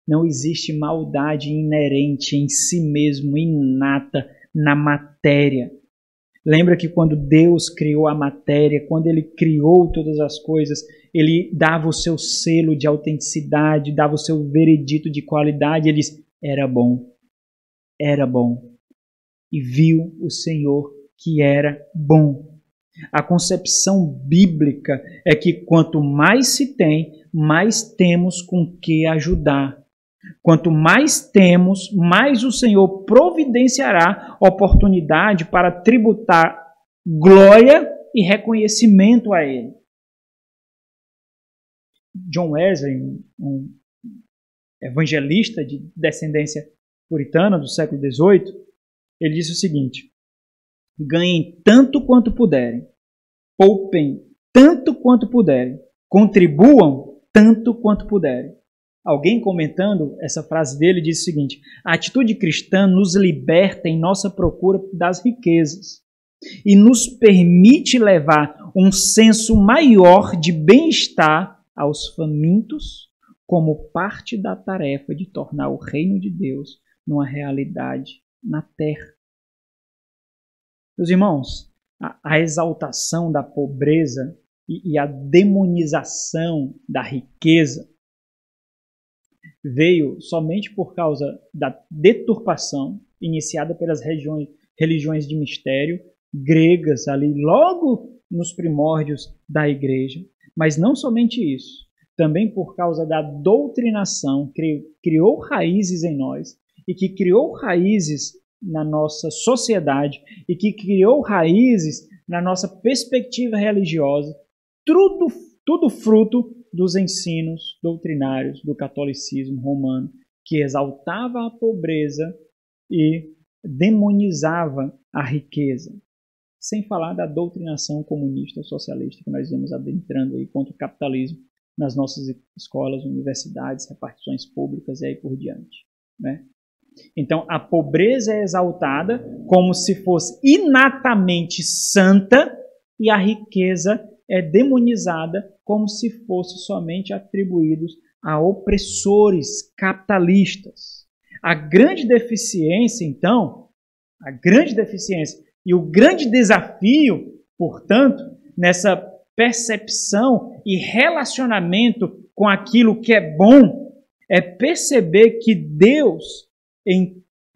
Não existe maldade inerente em si mesmo, inata na matéria. Lembra que quando Deus criou a matéria, quando Ele criou todas as coisas, Ele dava o seu selo de autenticidade, dava o seu veredito de qualidade. Ele disse, era bom, era bom. E viu o Senhor que era bom. A concepção bíblica é que quanto mais se tem, mais temos com que ajudar. Quanto mais temos, mais o Senhor providenciará oportunidade para tributar glória e reconhecimento a Ele. John Wesley, um evangelista de descendência puritana do século XVIII, ele disse o seguinte: ganhem tanto quanto puderem, poupem tanto quanto puderem, contribuam tanto quanto puderem. Alguém comentando essa frase dele disse o seguinte: a atitude cristã nos liberta em nossa procura das riquezas e nos permite levar um senso maior de bem-estar aos famintos, como parte da tarefa de tornar o reino de Deus numa realidade na terra. Meus irmãos, a exaltação da pobreza e a demonização da riqueza veio somente por causa da deturpação iniciada pelas religiões de mistério gregas ali logo nos primórdios da igreja. Mas não somente isso, também por causa da doutrinação que criou raízes em nós e que criou raízes na nossa sociedade e que criou raízes na nossa perspectiva religiosa, tudo fruto dos ensinos doutrinários do catolicismo romano, que exaltava a pobreza e demonizava a riqueza. Sem falar da doutrinação comunista socialista que nós vemos adentrando aí contra o capitalismo nas nossas escolas, universidades, repartições públicas e aí por diante, né? Então, a pobreza é exaltada como se fosse inatamente santa e a riqueza é demonizada como se fosse somente atribuídos a opressores capitalistas. A grande deficiência, então, e o grande desafio, portanto, nessa percepção e relacionamento com aquilo que é bom, é perceber que Deus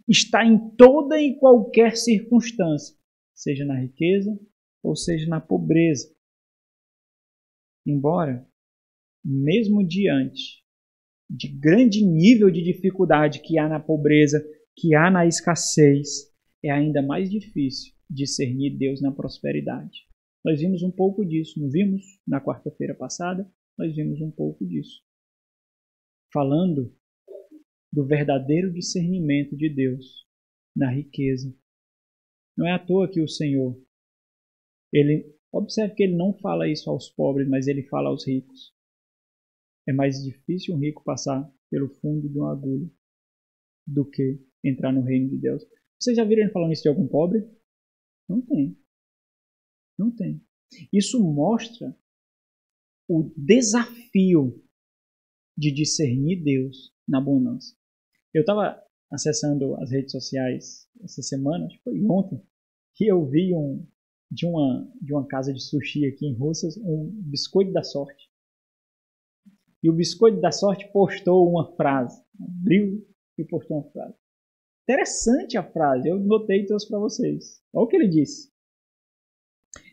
está em toda e qualquer circunstância, seja na riqueza ou seja na pobreza. Embora, mesmo diante de grande nível de dificuldade que há na pobreza, que há na escassez, é ainda mais difícil discernir Deus na prosperidade. Nós vimos um pouco disso, não vimos? Na quarta-feira passada, nós vimos um pouco disso. Falando do verdadeiro discernimento de Deus na riqueza. Não é à toa que o Senhor, observe que ele não fala isso aos pobres, mas ele fala aos ricos. É mais difícil um rico passar pelo fundo de uma agulha do que entrar no reino de Deus. Vocês já viram ele falando isso de algum pobre? Não tem. Não tem. Isso mostra o desafio de discernir Deus na bonança. Eu estava acessando as redes sociais essa semana, acho que foi ontem, que eu vi de uma casa de sushi aqui em Russas, um biscoito da sorte. E o biscoito da sorte postou uma frase, abriu e postou uma frase. Interessante a frase, eu notei e trouxe para vocês. Olha o que ele disse.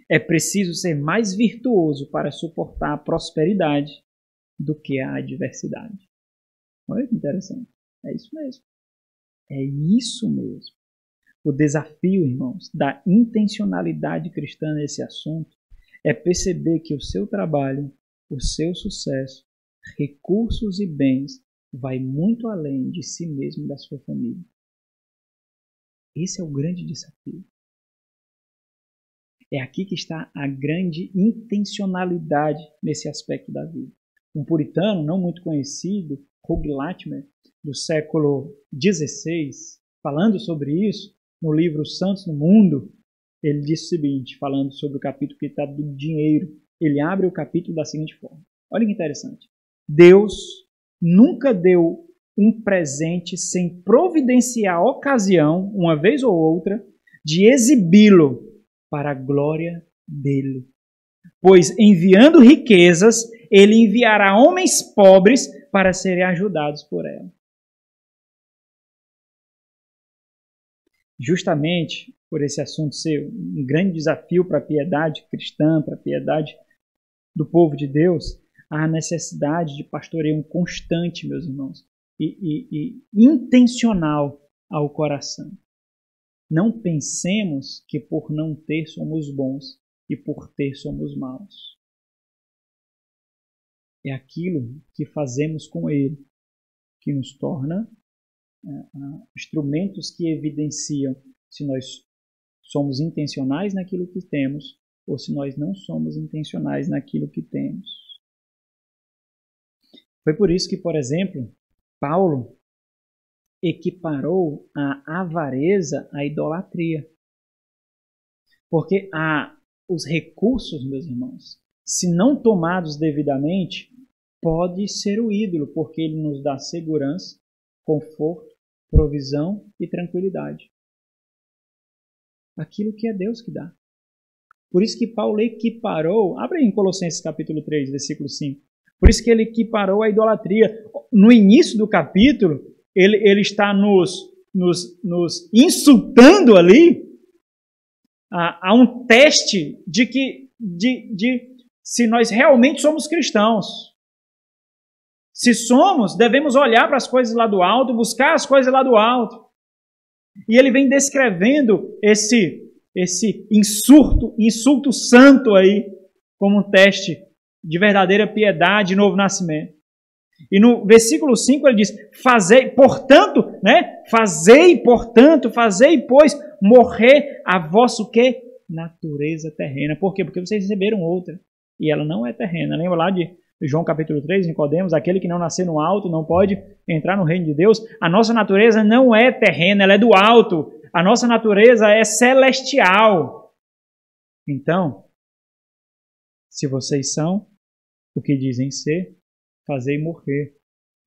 É preciso ser mais virtuoso para suportar a prosperidade do que a adversidade. Olha que interessante. É isso mesmo. É isso mesmo. O desafio, irmãos, da intencionalidade cristã nesse assunto é perceber que o seu trabalho, o seu sucesso, recursos e bens vai muito além de si mesmo e da sua família. Esse é o grande desafio. É aqui que está a grande intencionalidade nesse aspecto da vida. Um puritano não muito conhecido, Hugh Latimer, do século XVI, falando sobre isso, no livro Santos no Mundo, ele diz o seguinte, falando sobre o capítulo que está do dinheiro. Ele abre o capítulo da seguinte forma. Olha que interessante. Deus nunca deu um presente sem providenciar a ocasião, uma vez ou outra, de exibi-lo para a glória dele. Pois, enviando riquezas, ele enviará homens pobres para serem ajudados por ela. Justamente por esse assunto ser um grande desafio para a piedade cristã, para a piedade do povo de Deus, há a necessidade de pastoreio constante, meus irmãos, e intencional ao coração. Não pensemos que por não ter somos bons e por ter somos maus. É aquilo que fazemos com ele que nos torna instrumentos que evidenciam se nós somos intencionais naquilo que temos ou se nós não somos intencionais naquilo que temos. Foi por isso que, por exemplo, Paulo equiparou a avareza à idolatria. Porque os recursos, meus irmãos, se não tomados devidamente, pode ser o ídolo, porque ele nos dá segurança, conforto, provisão e tranquilidade. Aquilo que é Deus que dá. Por isso que Paulo equiparou, abre aí em Colossenses capítulo 3, versículo 5. Por isso que ele equiparou a idolatria. No início do capítulo, ele está nos insultando ali a um teste de se nós realmente somos cristãos. Se somos, devemos olhar para as coisas lá do alto, buscar as coisas lá do alto. E ele vem descrevendo esse insulto santo aí, como um teste de verdadeira piedade e novo nascimento. E no versículo 5 ele diz, fazei, portanto, pois, morrer a vosso quê? Natureza terrena. Por quê? Porque vocês receberam outra. E ela não é terrena. Lembra lá de João capítulo 3, Nicodemos, aquele que não nascer no alto não pode entrar no reino de Deus. A nossa natureza não é terrena, ela é do alto. A nossa natureza é celestial. Então, se vocês são o que dizem ser, fazei morrer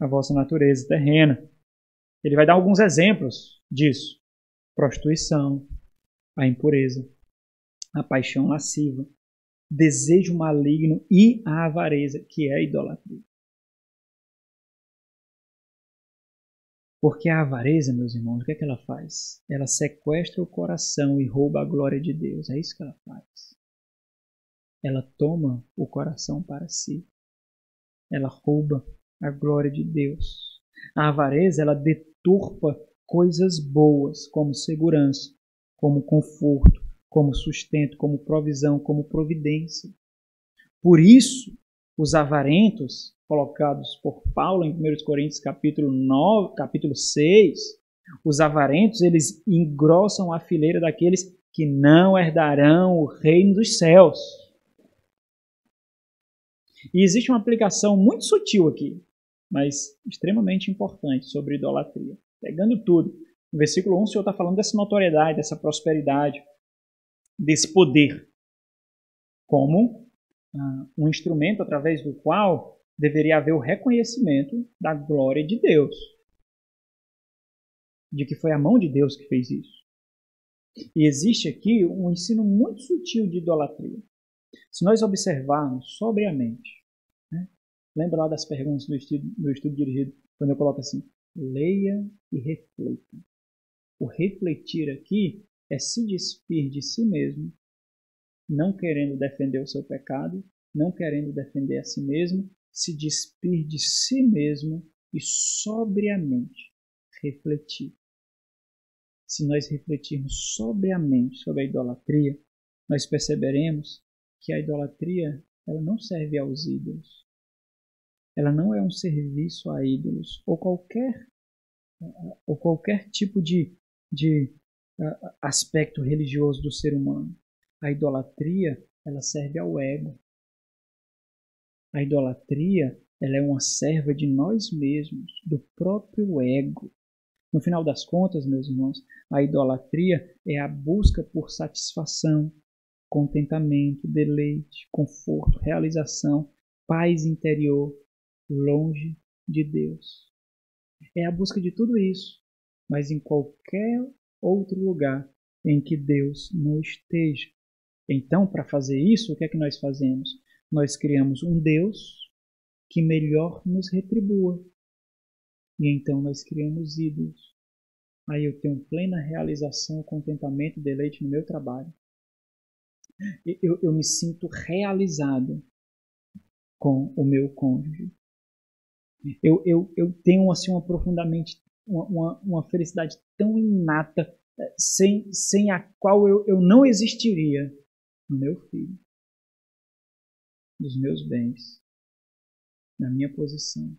a vossa natureza terrena. Ele vai dar alguns exemplos disso. Prostituição, a impureza, a paixão lasciva, desejo maligno e a avareza, que é a idolatria. Porque a avareza, meus irmãos, o que é que ela faz? Ela sequestra o coração e rouba a glória de Deus. É isso que ela faz. Ela toma o coração para si. Ela rouba a glória de Deus. A avareza, ela deturpa coisas boas, como segurança, como conforto, como sustento, como provisão, como providência. Por isso, os avarentos, colocados por Paulo em 1 Coríntios capítulo 6, os avarentos, eles engrossam a fileira daqueles que não herdarão o reino dos céus. E existe uma aplicação muito sutil aqui, mas extremamente importante sobre idolatria. Pegando tudo, no versículo 1 o Senhor está falando dessa notoriedade, dessa prosperidade, desse poder, como um instrumento através do qual deveria haver o reconhecimento da glória de Deus, de que foi a mão de Deus que fez isso. E existe aqui um ensino muito sutil de idolatria. Se nós observarmos sobriamente, né? Lembra lá das perguntas do estudo dirigido, quando eu coloco assim, leia e reflita. O refletir aqui é se despir de si mesmo, não querendo defender o seu pecado, não querendo defender a si mesmo, se despir de si mesmo e sobriamente refletir. Se nós refletirmos sobriamente sobre a idolatria, nós perceberemos que a idolatria ela não serve aos ídolos. Ela não é um serviço a ídolos ou qualquer tipo de aspecto religioso do ser humano. A idolatria ela serve ao ego. A idolatria ela é uma serva de nós mesmos, do próprio ego. No final das contas, meus irmãos, a idolatria é a busca por satisfação, contentamento, deleite, conforto, realização, paz interior, longe de Deus. É a busca de tudo isso, mas em qualquer outro lugar em que Deus não esteja. Então, para fazer isso, o que é que nós fazemos? Nós criamos um Deus que melhor nos retribua. E então nós criamos ídolos. Aí eu tenho plena realização, contentamento, deleite no meu trabalho. Eu me sinto realizado com o meu cônjuge. Eu tenho assim uma felicidade tão inata, sem a qual eu não existiria no meu filho, nos meus bens, na minha posição,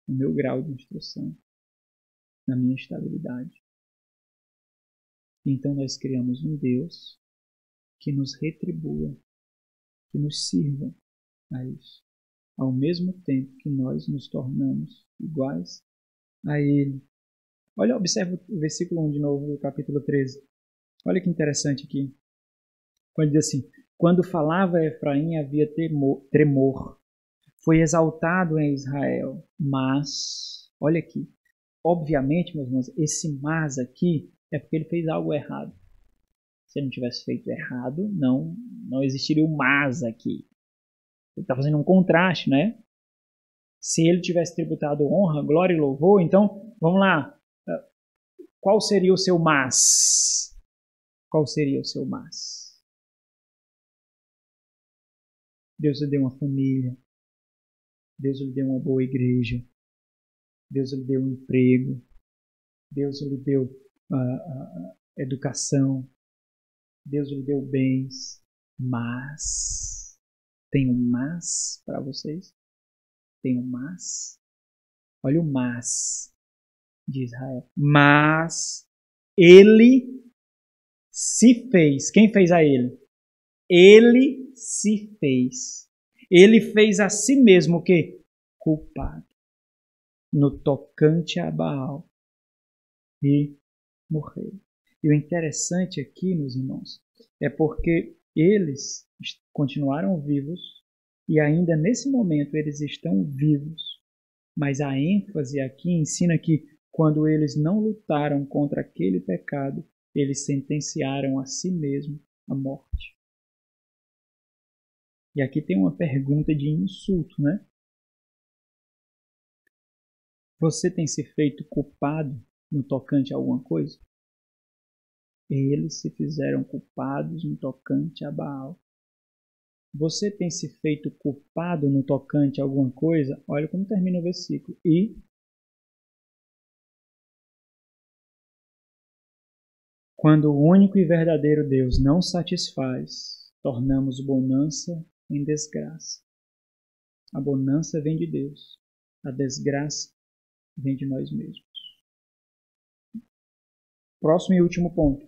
no meu grau de instrução, na minha estabilidade. Então nós criamos um Deus que nos retribua, que nos sirva a isso, ao mesmo tempo que nós nos tornamos iguais a Ele. Olha, observa o versículo 1 de novo do capítulo 13. Olha que interessante aqui. Quando diz assim, Quando falava Efraim, havia tremor. Foi exaltado em Israel. Mas, olha aqui, obviamente, meus irmãos, esse mas aqui é porque ele fez algo errado. Se ele não tivesse feito errado, não existiria o mas aqui. Ele está fazendo um contraste, né? Se ele tivesse tributado honra, glória e louvor, então, vamos lá. Qual seria o seu mas? Qual seria o seu mas? Deus lhe deu uma família. Deus lhe deu uma boa igreja. Deus lhe deu um emprego. Deus lhe deu educação. Deus lhe deu bens. Mas, tem um mas para vocês? Tem um mas? Olha o mas de Israel. Mas ele se fez. Quem fez a ele? Ele se fez. Ele fez a si mesmo o quê? Culpado. No tocante a Baal. E morreu. E o interessante aqui, meus irmãos, é porque eles continuaram vivos e ainda nesse momento eles estão vivos. Mas a ênfase aqui ensina que quando eles não lutaram contra aquele pecado, eles sentenciaram a si mesmo a morte. E aqui tem uma pergunta de insulto, né? Você tem se feito culpado no tocante a alguma coisa? Eles se fizeram culpados no tocante a Baal. Você tem se feito culpado no tocante a alguma coisa? Olha como termina o versículo. E quando o único e verdadeiro Deus não satisfaz, tornamos bonança em desgraça. A bonança vem de Deus. A desgraça vem de nós mesmos. Próximo e último ponto.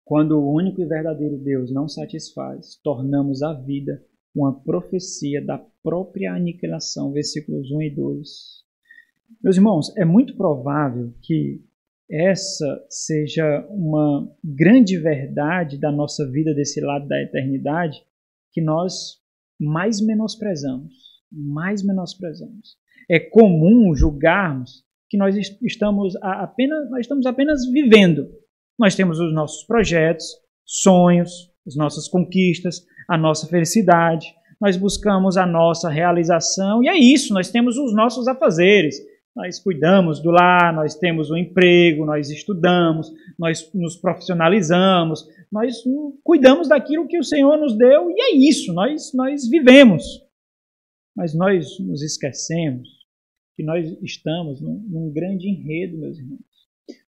Quando o único e verdadeiro Deus não satisfaz, tornamos a vida uma profecia da própria aniquilação. Versículos 1 e 2. Meus irmãos, é muito provável que essa seja uma grande verdade da nossa vida desse lado da eternidade que nós mais menosprezamos. É comum julgarmos que nós estamos apenas vivendo. Nós temos os nossos projetos, sonhos, as nossas conquistas, a nossa felicidade. Nós buscamos a nossa realização e é isso, nós temos os nossos afazeres. Nós cuidamos do lar, nós temos um emprego, nós estudamos, nós nos profissionalizamos, nós cuidamos daquilo que o Senhor nos deu e é isso, nós vivemos. Mas nós nos esquecemos que nós estamos num grande enredo, meus irmãos.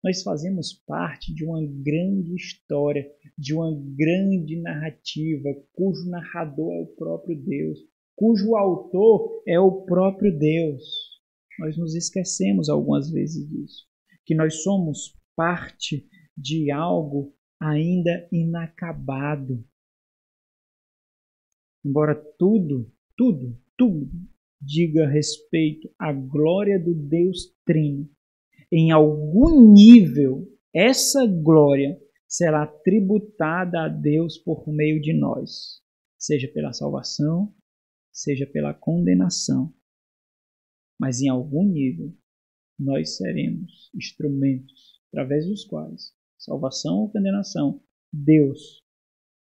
Nós fazemos parte de uma grande história, de uma grande narrativa, cujo narrador é o próprio Deus, cujo autor é o próprio Deus. Nós nos esquecemos algumas vezes disso, que nós somos parte de algo ainda inacabado. Embora tudo diga respeito à glória do Deus Trino, em algum nível, essa glória será tributada a Deus por meio de nós, seja pela salvação, seja pela condenação. Mas em algum nível, nós seremos instrumentos através dos quais, salvação ou condenação, Deus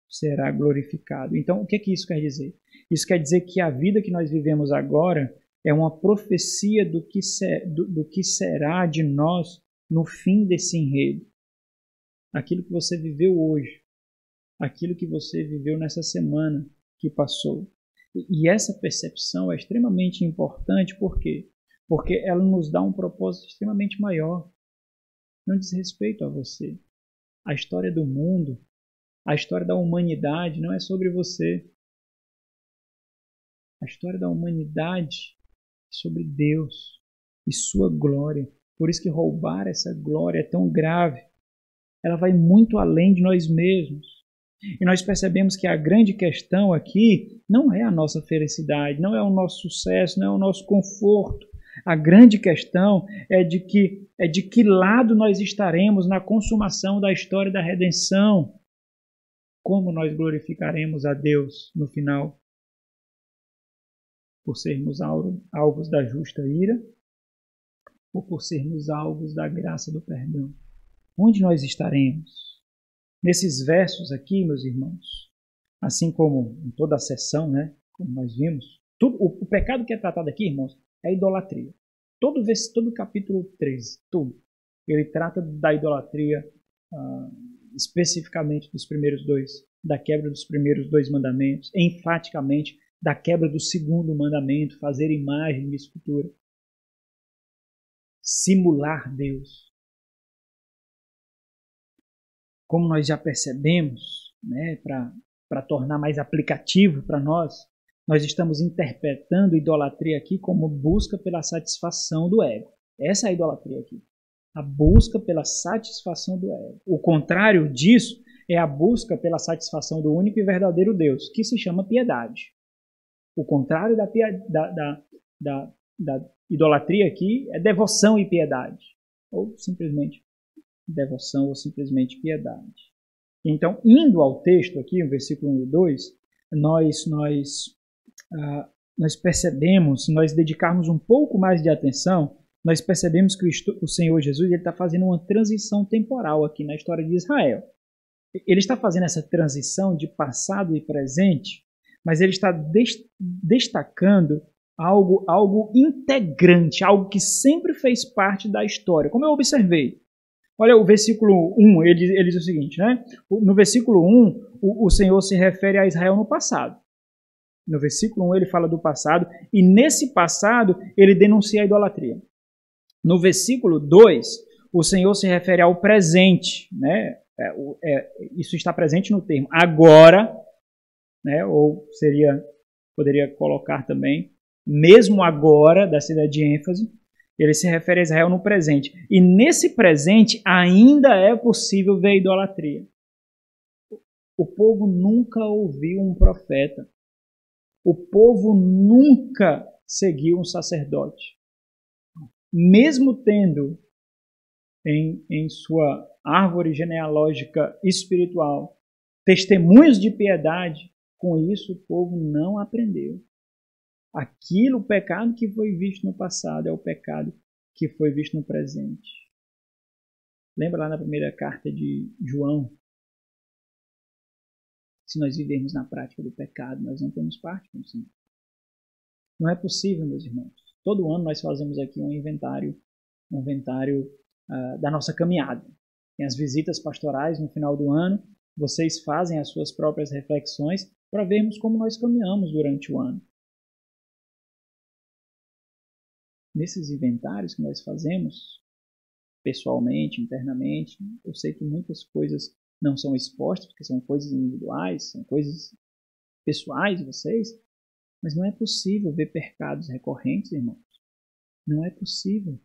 será glorificado. Então, o que isso quer dizer? Isso quer dizer que a vida que nós vivemos agora é uma profecia do que será de nós no fim desse enredo. Aquilo que você viveu hoje, aquilo que você viveu nessa semana que passou. E essa percepção é extremamente importante, por quê? Porque ela nos dá um propósito extremamente maior. Não diz respeito a você. A história do mundo, a história da humanidade não é sobre você. A história da humanidade é sobre Deus e sua glória. Por isso que roubar essa glória é tão grave. Ela vai muito além de nós mesmos. E nós percebemos que a grande questão aqui não é a nossa felicidade, não é o nosso sucesso, não é o nosso conforto. A grande questão é de que lado nós estaremos na consumação da história da redenção. como nós glorificaremos a Deus no final? Por sermos alvos da justa ira ou por sermos alvos da graça do perdão? Onde nós estaremos? Nesses versos aqui, meus irmãos, assim como em toda a sessão, né, como nós vimos, o pecado que é tratado aqui, irmãos, é a idolatria. Todo o capítulo 13, tudo, ele trata da idolatria, especificamente dos primeiros dois, da quebra dos primeiros dois mandamentos, enfaticamente da quebra do segundo mandamento, fazer imagem de escultura, simular Deus. Como nós já percebemos, né, para tornar mais aplicativo para nós estamos interpretando idolatria aqui como busca pela satisfação do ego. Essa é a idolatria aqui. A busca pela satisfação do ego. O contrário disso é a busca pela satisfação do único e verdadeiro Deus, que se chama piedade. O contrário da idolatria aqui é devoção e piedade. Ou simplesmente devoção ou simplesmente piedade. Então, indo ao texto aqui, no versículo 1 e 2, nós percebemos, se nós dedicarmos um pouco mais de atenção, nós percebemos que o Senhor Jesus está fazendo uma transição temporal aqui na história de Israel. Ele está fazendo essa transição de passado e presente, mas ele está destacando algo integrante, algo que sempre fez parte da história. Como eu observei, olha o versículo 1, ele diz o seguinte, né? No versículo 1, o Senhor se refere a Israel no passado. No versículo 1 ele fala do passado, e nesse passado ele denuncia a idolatria. No versículo 2, o Senhor se refere ao presente, né? Isso está presente no termo agora, né? Ou poderia colocar também, mesmo agora, da cidade de ênfase, ele se refere a Israel no presente. E nesse presente ainda é possível ver a idolatria. O povo nunca ouviu um profeta. O povo nunca seguiu um sacerdote. Mesmo tendo em sua árvore genealógica espiritual testemunhos de piedade, com isso o povo não aprendeu. O pecado que foi visto no passado é o pecado que foi visto no presente. Lembra lá na primeira carta de João? Se nós vivermos na prática do pecado, nós não temos parte com o Senhor. Não é possível, meus irmãos. Todo ano nós fazemos aqui um inventário da nossa caminhada. Tem as visitas pastorais no final do ano, vocês fazem as suas próprias reflexões para vermos como nós caminhamos durante o ano. Nesses inventários que nós fazemos, pessoalmente, internamente, eu sei que muitas coisas não são expostas, porque são coisas individuais, são coisas pessoais de vocês, mas não é possível ver pecados recorrentes, irmãos. Não é possível.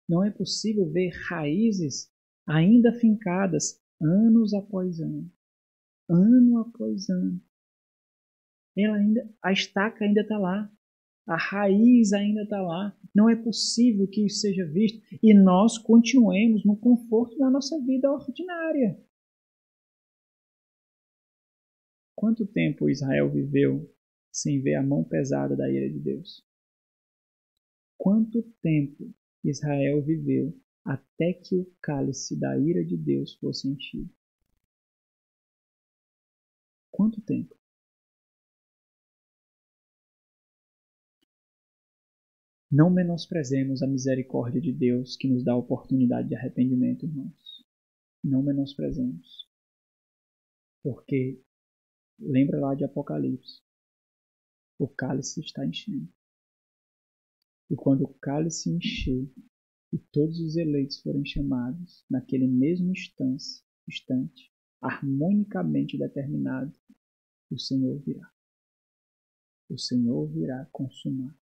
Não é possível ver raízes ainda fincadas, anos após ano. Ano após ano. A estaca ainda está lá. A raiz ainda está lá. Não é possível que isso seja visto e nós continuemos no conforto da nossa vida ordinária. Quanto tempo Israel viveu sem ver a mão pesada da ira de Deus? Quanto tempo Israel viveu até que o cálice da ira de Deus fosse enchido? Quanto tempo? Não menosprezemos a misericórdia de Deus que nos dá a oportunidade de arrependimento, irmãos. Não menosprezemos. Porque, lembra lá de Apocalipse, o cálice está enchendo. E quando o cálice encher e todos os eleitos forem chamados, naquele mesmo instante, harmonicamente determinado, o Senhor virá. O Senhor virá consumar,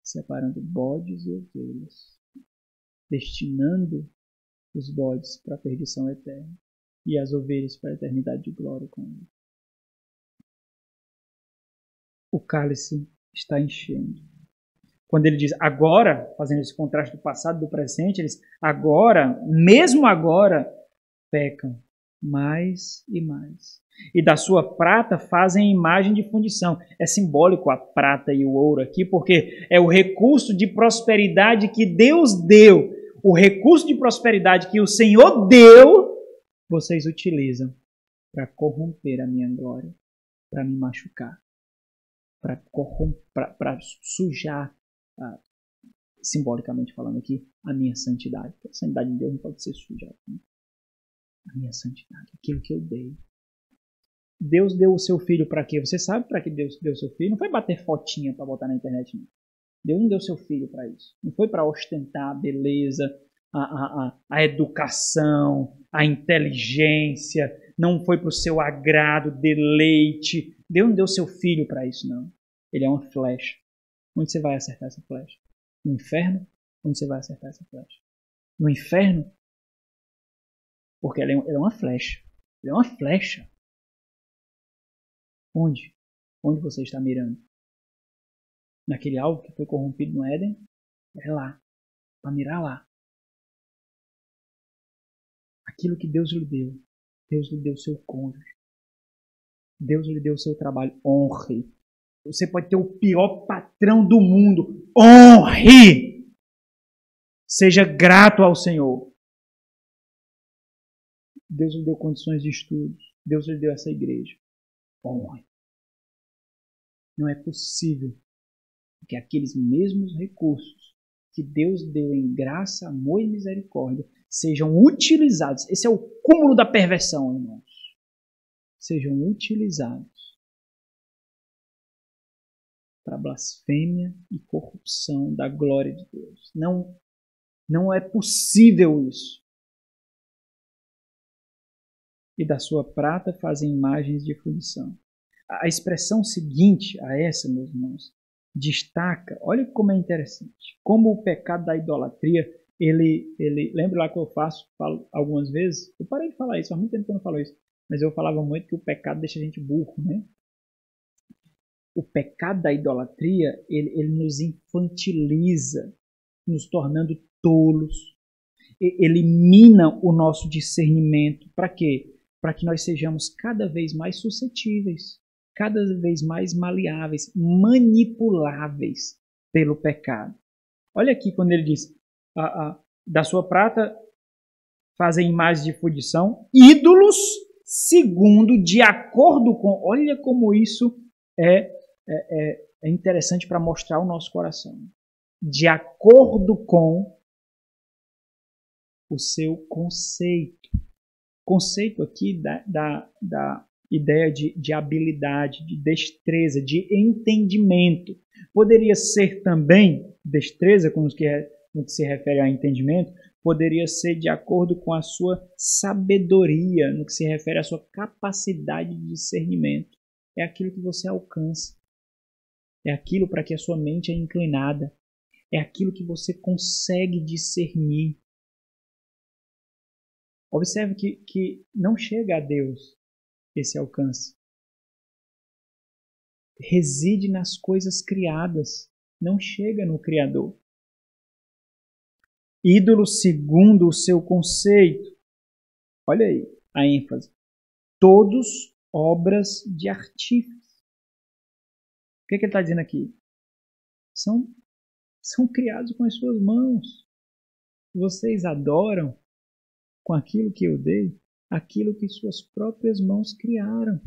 separando bodes e ovelhas, destinando os bodes para a perdição eterna e as ovelhas para a eternidade de glória com ele. O cálice está enchendo. Quando ele diz agora, fazendo esse contraste do passado e do presente, eles agora, mesmo agora, pecam. mais e mais. E da sua prata fazem imagem de fundição. É simbólico a prata e o ouro aqui, porque é o recurso de prosperidade que Deus deu. O recurso de prosperidade que o Senhor deu, vocês utilizam para corromper a minha glória, para me machucar, para sujar, simbolicamente falando aqui, a minha santidade. A santidade de Deus não pode ser sujada. A minha santidade, aquilo que eu dei. Deus deu o seu filho para quê? Você sabe para que Deus deu o seu filho? Não foi bater fotinha para botar na internet, não. Deus não deu o seu filho para isso. Não foi para ostentar a beleza, a educação, a inteligência. Não foi para o seu agrado, deleite. Deus não deu o seu filho para isso, não. Ele é uma flecha. Onde você vai acertar essa flecha? No inferno? Onde você vai acertar essa flecha? No inferno? Porque ele é uma flecha. Ele é uma flecha. Onde? Onde você está mirando? Naquele alvo que foi corrompido no Éden? É lá. Para mirar lá. Aquilo que Deus lhe deu. Deus lhe deu o seu cônjuge. Deus lhe deu o seu trabalho. Honre. Você pode ter o pior patrão do mundo. Honre! Seja grato ao Senhor. Deus lhe deu condições de estudos. Deus lhe deu essa igreja. Honre. Não é possível que aqueles mesmos recursos que Deus deu em graça, amor e misericórdia sejam utilizados. Esse é o cúmulo da perversão, irmãos. Sejam utilizados para blasfêmia e corrupção da glória de Deus. Não é possível isso. E da sua prata fazem imagens de fundição. A expressão seguinte a essa, meus irmãos, destaca, olha como é interessante, como o pecado da idolatria, ele lembra lá que eu falo algumas vezes, eu parei de falar isso, há muito tempo que eu não falo isso, mas eu falava muito que o pecado deixa a gente burro, né? O pecado da idolatria, ele nos infantiliza, nos tornando tolos, elimina o nosso discernimento, para quê? Para que nós sejamos cada vez mais suscetíveis, cada vez mais maleáveis, manipuláveis pelo pecado. Olha aqui quando ele diz, da sua prata fazem imagens de fundição, ídolos segundo, de acordo com... Olha como isso é interessante para mostrar o nosso coração. De acordo com o seu conceito. Conceito aqui da ideia de habilidade, de destreza, de entendimento. Poderia ser também, destreza, no que se refere a entendimento, poderia ser de acordo com a sua sabedoria, no que se refere à sua capacidade de discernimento. É aquilo que você alcança. É aquilo para que a sua mente é inclinada. É aquilo que você consegue discernir. Observe que não chega a Deus esse alcance. Reside nas coisas criadas, não chega no Criador. Ídolo segundo o seu conceito. Olha aí a ênfase. Todos obras de artífice. O que ele está dizendo aqui? São criados com as suas mãos. Vocês adoram com aquilo que eu dei, aquilo que suas próprias mãos criaram.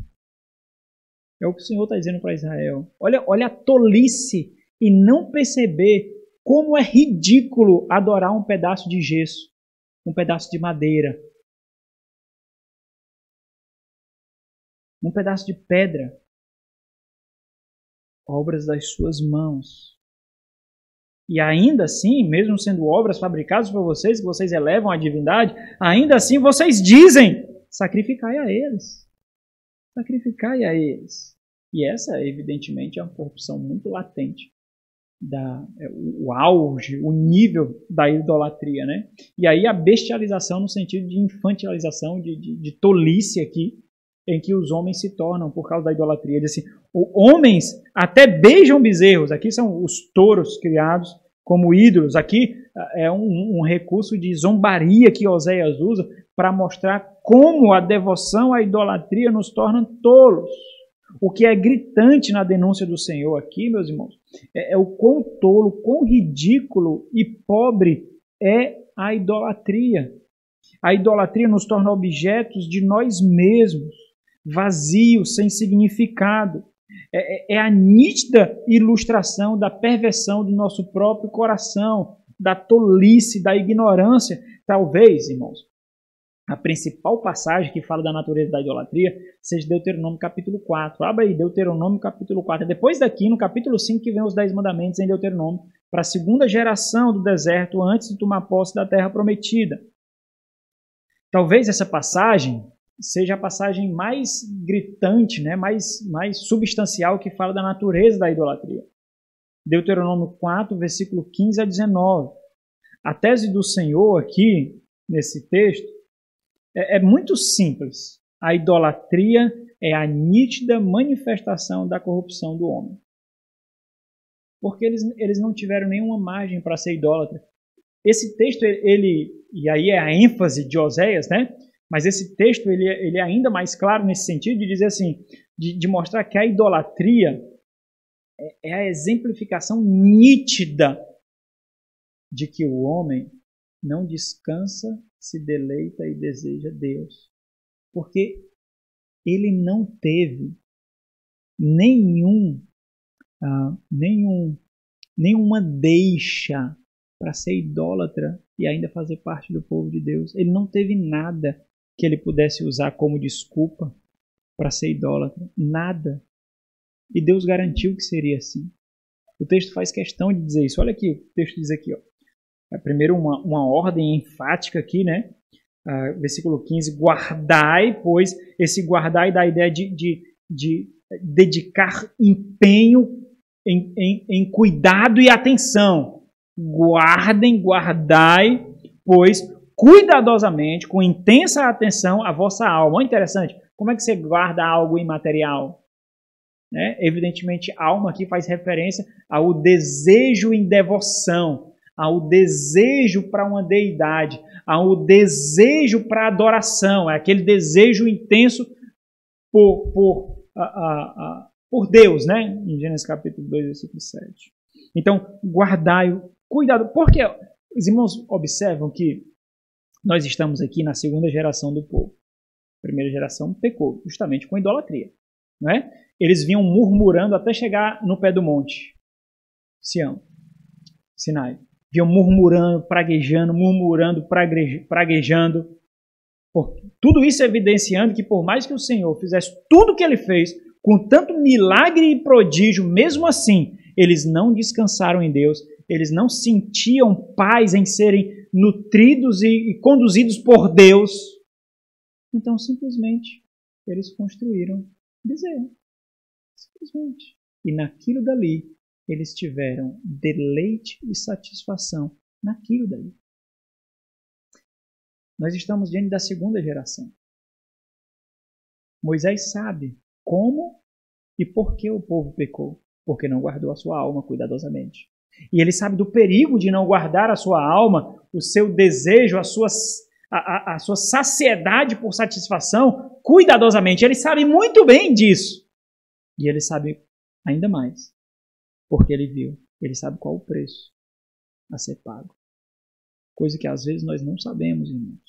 É o que o Senhor está dizendo para Israel. Olha a tolice e não perceber como é ridículo adorar um pedaço de gesso, um pedaço de madeira, um pedaço de pedra, obras das suas mãos. E ainda assim, mesmo sendo obras fabricadas por vocês, que vocês elevam à divindade, ainda assim vocês dizem, sacrificai a eles. Sacrificai a eles. E essa, evidentemente, é uma corrupção muito latente. O auge, o nível da idolatria, né? E aí a bestialização no sentido de infantilização, de tolice aqui, em que os homens se tornam por causa da idolatria. Diz assim, homens até beijam bezerros. Aqui são os touros criados como ídolos. Aqui é um recurso de zombaria que Oséias usa para mostrar como a devoção à idolatria nos torna tolos. O que é gritante na denúncia do Senhor aqui, meus irmãos, é o quão tolo, quão ridículo e pobre é a idolatria. A idolatria nos torna objetos de nós mesmos, vazios, sem significado. É a nítida ilustração da perversão do nosso próprio coração, da tolice, da ignorância. Talvez, irmãos, a principal passagem que fala da natureza da idolatria seja Deuteronômio capítulo 4. Abra aí, Deuteronômio capítulo 4. Depois daqui, no capítulo 5, que vem os 10 mandamentos em Deuteronômio, para a segunda geração do deserto, antes de tomar posse da terra prometida. Talvez essa passagem seja a passagem mais gritante, né? mais substancial que fala da natureza da idolatria. Deuteronômio 4, versículo 15 a 19. A tese do Senhor aqui, nesse texto, é muito simples. A idolatria é a nítida manifestação da corrupção do homem. Porque eles não tiveram nenhuma margem para ser idólatra. Esse texto, e aí é a ênfase de Oséias, né? Mas esse texto ele é ainda mais claro nesse sentido de dizer assim, de mostrar que a idolatria é a exemplificação nítida de que o homem não descansa, se deleita e deseja Deus. Porque ele não teve nenhuma deixa para ser idólatra e ainda fazer parte do povo de Deus. Ele não teve nada que ele pudesse usar como desculpa para ser idólatra. Nada. E Deus garantiu que seria assim. O texto faz questão de dizer isso. Olha aqui, o texto diz aqui, ó. Primeiro uma ordem enfática aqui, né? Versículo 15, guardai, pois esse guardai dá a ideia de dedicar empenho em cuidado e atenção. Guardai, pois cuidadosamente, com intensa atenção, a vossa alma. Olha, interessante, como é que você guarda algo imaterial? Né? Evidentemente, alma aqui faz referência ao desejo em devoção, ao desejo para uma deidade, ao desejo para adoração, é aquele desejo intenso por Deus, né? Em Gênesis capítulo 2, versículo 7. Então, guardai, cuidado, porque os irmãos observam que nós estamos aqui na segunda geração do povo. A primeira geração pecou, justamente com idolatria. Não é? Eles vinham murmurando até chegar no pé do monte, Sião, Sinai. Vinham murmurando, praguejando, praguejando. Tudo isso evidenciando que por mais que o Senhor fizesse tudo o que ele fez, com tanto milagre e prodígio, mesmo assim, eles não descansaram em Deus, eles não sentiam paz em serem nutridos e conduzidos por Deus. Então, simplesmente, eles construíram bezerro. Simplesmente. E naquilo dali, eles tiveram deleite e satisfação naquilo dali. Nós estamos diante da segunda geração. Moisés sabe como e por que o povo pecou. Porque não guardou a sua alma cuidadosamente. E ele sabe do perigo de não guardar a sua alma, o seu desejo, a sua saciedade por satisfação cuidadosamente. Ele sabe muito bem disso. E ele sabe ainda mais. Porque ele viu, ele sabe qual o preço a ser pago. Coisa que às vezes nós não sabemos, irmãos.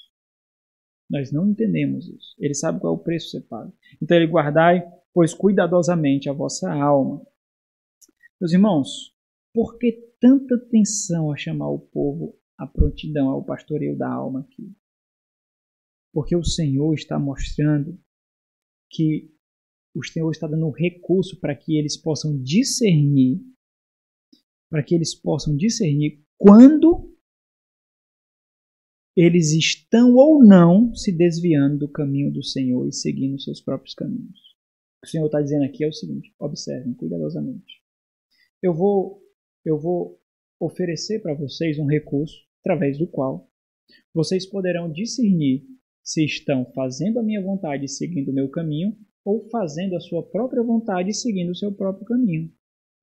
Nós não entendemos isso. Ele sabe qual é o preço a ser pago. Então ele guardai, pois cuidadosamente a vossa alma. Meus irmãos, por que tanta atenção a chamar o povo à prontidão, ao pastoreio da alma aqui? Porque o Senhor está mostrando que o Senhor está dando um recurso para que eles possam discernir, quando eles estão ou não se desviando do caminho do Senhor e seguindo seus próprios caminhos. O que o Senhor está dizendo aqui é o seguinte, observem cuidadosamente. Eu vou oferecer para vocês um recurso através do qual vocês poderão discernir se estão fazendo a minha vontade e seguindo o meu caminho ou fazendo a sua própria vontade e seguindo o seu próprio caminho.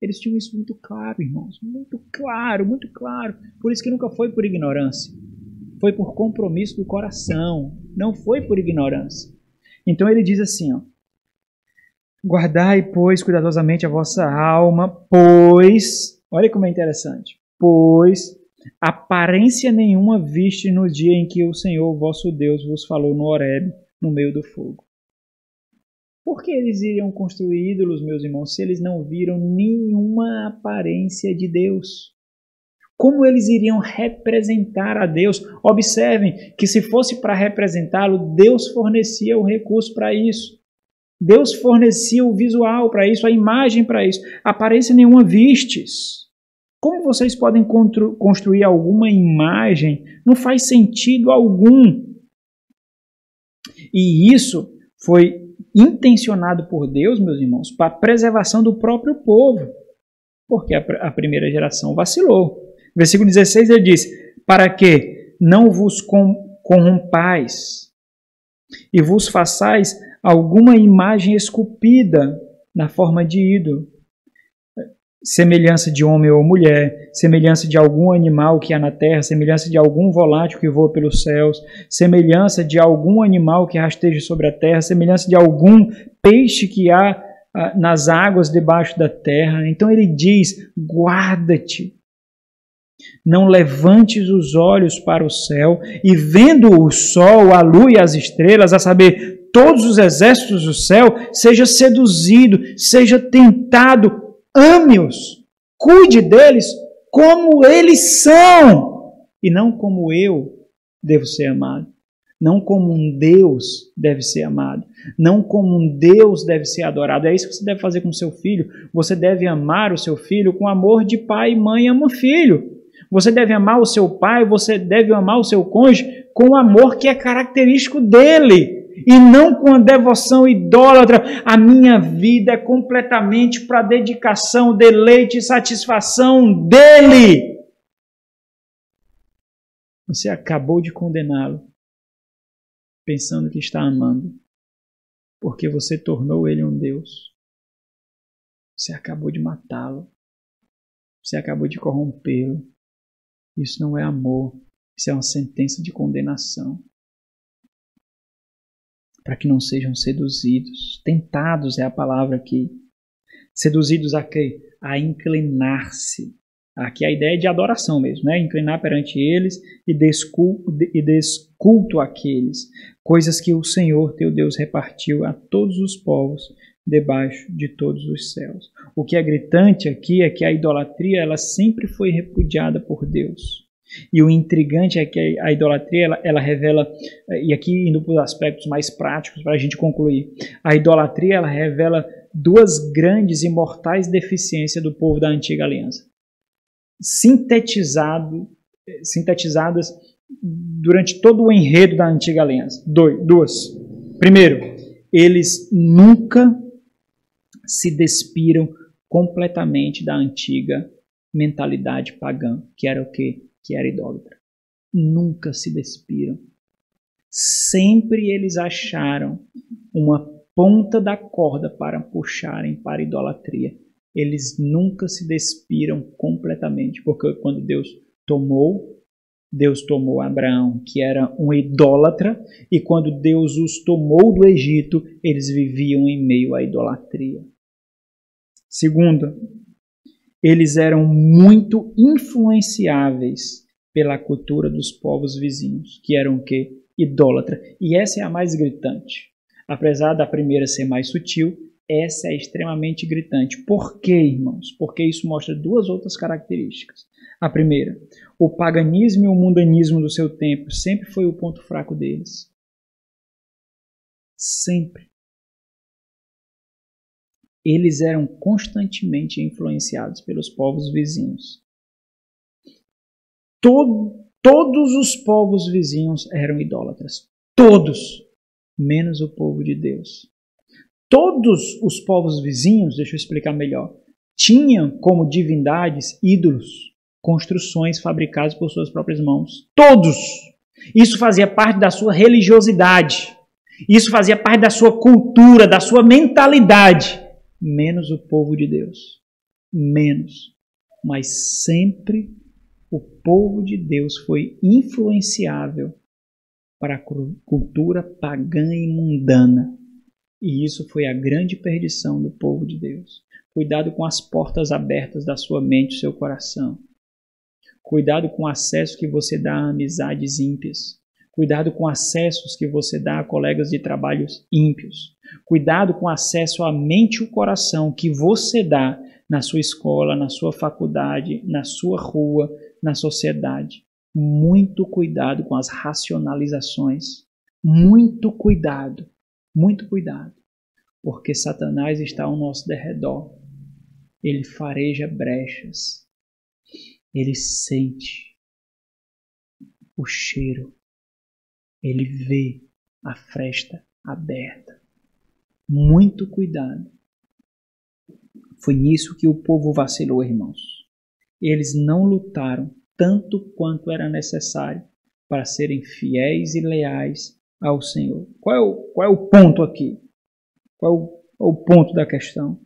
Eles tinham isso muito claro, irmãos. Muito claro, muito claro. Por isso que nunca foi por ignorância. foi por compromisso do coração, não foi por ignorância. Então ele diz assim, ó, guardai, pois, cuidadosamente a vossa alma, pois, olha como é interessante, pois aparência nenhuma viste no dia em que o Senhor vosso Deus vos falou no Horebe, no meio do fogo. Por que eles iriam construir ídolos, meus irmãos, se eles não viram nenhuma aparência de Deus? Como eles iriam representar a Deus? Observem que se fosse para representá-lo, Deus fornecia o recurso para isso. Deus fornecia o visual para isso, a imagem para isso. Aparência nenhuma vistes. Como vocês podem construir alguma imagem? Não faz sentido algum. E isso foi intencionado por Deus, meus irmãos, para a preservação do próprio povo, porque a primeira geração vacilou. Versículo 16 ele diz, para que não vos corrompais e vos façais alguma imagem esculpida na forma de ídolo, semelhança de homem ou mulher, semelhança de algum animal que há na terra, semelhança de algum volátil que voa pelos céus, semelhança de algum animal que rasteja sobre a terra, semelhança de algum peixe que há nas águas debaixo da terra. Então ele diz, guarda-te, não levantes os olhos para o céu e vendo o sol, a lua e as estrelas, a saber, todos os exércitos do céu, seja seduzido, seja tentado. Ame-os, cuide deles como eles são e não como eu devo ser amado, não como um Deus deve ser amado, não como um Deus deve ser adorado. É isso que você deve fazer com seu filho. Você deve amar o seu filho com amor de pai e mãe ama filho. Você deve amar o seu pai, você deve amar o seu cônjuge com o amor que é característico dele. E não com a devoção idólatra. A minha vida é completamente para dedicação, deleite e satisfação dele. Você acabou de condená-lo, pensando que está amando, porque você tornou ele um Deus. Você acabou de matá-lo. Você acabou de corrompê-lo. Isso não é amor. Isso é uma sentença de condenação. Para que não sejam seduzidos. Tentados é a palavra aqui. Seduzidos a quê? A inclinar-se. Aqui a ideia é de adoração mesmo, né? Inclinar perante eles e desculto àqueles. Coisas que o Senhor teu Deus repartiu a todos os povos debaixo de todos os céus. O que é gritante aqui é que a idolatria ela sempre foi repudiada por Deus. E o intrigante é que a idolatria ela revela, e aqui indo para os aspectos mais práticos para a gente concluir, a idolatria ela revela duas grandes e mortais deficiências do povo da antiga aliança, sintetizadas durante todo o enredo da antiga aliança. Duas. Primeiro, eles nunca se despiram completamente da antiga mentalidade pagã, que era o quê? Que era idólatra. Nunca se despiram. Sempre eles acharam uma ponta da corda para puxarem para a idolatria. Eles nunca se despiram completamente, porque quando Deus tomou Abraão, que era um idólatra, e quando Deus os tomou do Egito, eles viviam em meio à idolatria. Segunda, eles eram muito influenciáveis pela cultura dos povos vizinhos, que eram o quê? Idólatra. E essa é a mais gritante. Apesar da primeira ser mais sutil, essa é extremamente gritante. Por quê, irmãos? Porque isso mostra duas outras características. A primeira, o paganismo e o mundanismo do seu tempo sempre foi o ponto fraco deles. Sempre. Eles eram constantemente influenciados pelos povos vizinhos. Todos os povos vizinhos eram idólatras. Todos, menos o povo de Deus. Todos os povos vizinhos, deixa eu explicar melhor, tinham como divindades ídolos, construções fabricadas por suas próprias mãos. Todos! Isso fazia parte da sua religiosidade. Isso fazia parte da sua cultura, da sua mentalidade. Menos o povo de Deus. Menos. Mas sempre o povo de Deus foi influenciável para a cultura pagã e mundana. E isso foi a grande perdição do povo de Deus. Cuidado com as portas abertas da sua mente e seu coração. Cuidado com o acesso que você dá a amizades ímpias. Cuidado com acessos que você dá a colegas de trabalhos ímpios. Cuidado com o acesso à mente e o coração que você dá na sua escola, na sua faculdade, na sua rua, na sociedade. Muito cuidado com as racionalizações. Muito cuidado, porque Satanás está ao nosso derredor. Ele fareja brechas. Ele sente o cheiro. Ele vê a fresta aberta. Muito cuidado. Foi nisso que o povo vacilou, irmãos. Eles não lutaram tanto quanto era necessário para serem fiéis e leais ao Senhor. Qual é o ponto aqui? Qual é o ponto da questão?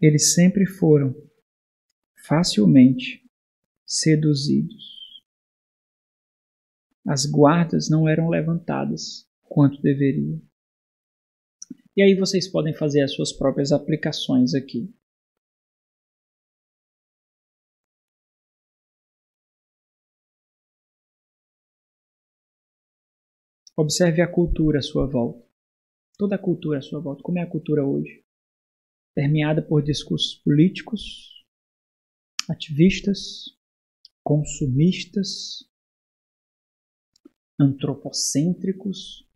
Eles sempre foram facilmente seduzidos. As guardas não eram levantadas quanto deveriam. E aí vocês podem fazer as suas próprias aplicações aqui. Observe a cultura à sua volta. Toda a cultura à sua volta. Como é a cultura hoje? Permeada por discursos políticos, ativistas, consumistas, antropocêntricos,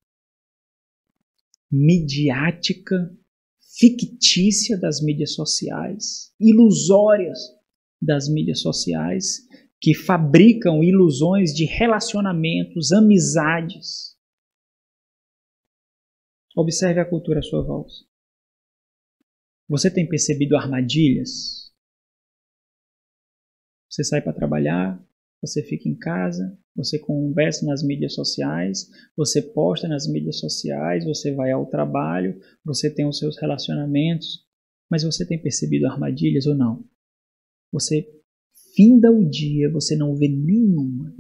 midiática, fictícia das mídias sociais, ilusórias das mídias sociais, que fabricam ilusões de relacionamentos, amizades. Observe a cultura à sua volta. Você tem percebido armadilhas? Você sai para trabalhar, você fica em casa, você conversa nas mídias sociais, você posta nas mídias sociais, você vai ao trabalho, você tem os seus relacionamentos, mas você tem percebido armadilhas ou não? Você finda o dia, você não vê nenhuma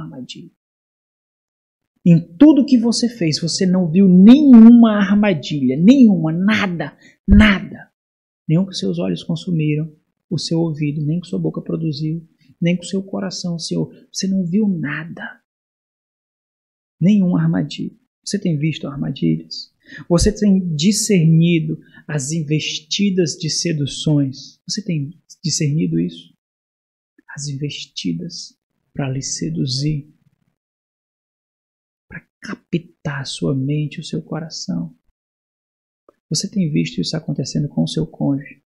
armadilha. Em tudo que você fez, você não viu nenhuma armadilha, nada. Nenhum que seus olhos consumiram, o seu ouvido, nem que sua boca produziu, nem que o seu coração, Senhor. Você não viu nada. Nenhuma armadilha. Você tem visto armadilhas? Você tem discernido as investidas de seduções? Você tem discernido isso? As investidas para lhe seduzir, para captar a sua mente, o seu coração. Você tem visto isso acontecendo com o seu cônjuge?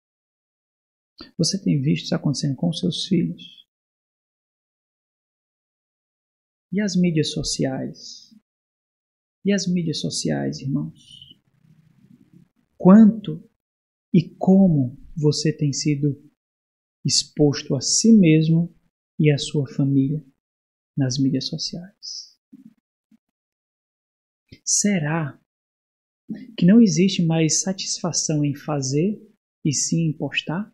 Você tem visto isso acontecendo com os seus filhos? E as mídias sociais? E as mídias sociais, irmãos? Quanto e como você tem sido exposto a si mesmo e a sua família nas mídias sociais? Será que não existe mais satisfação em fazer e sim em postar?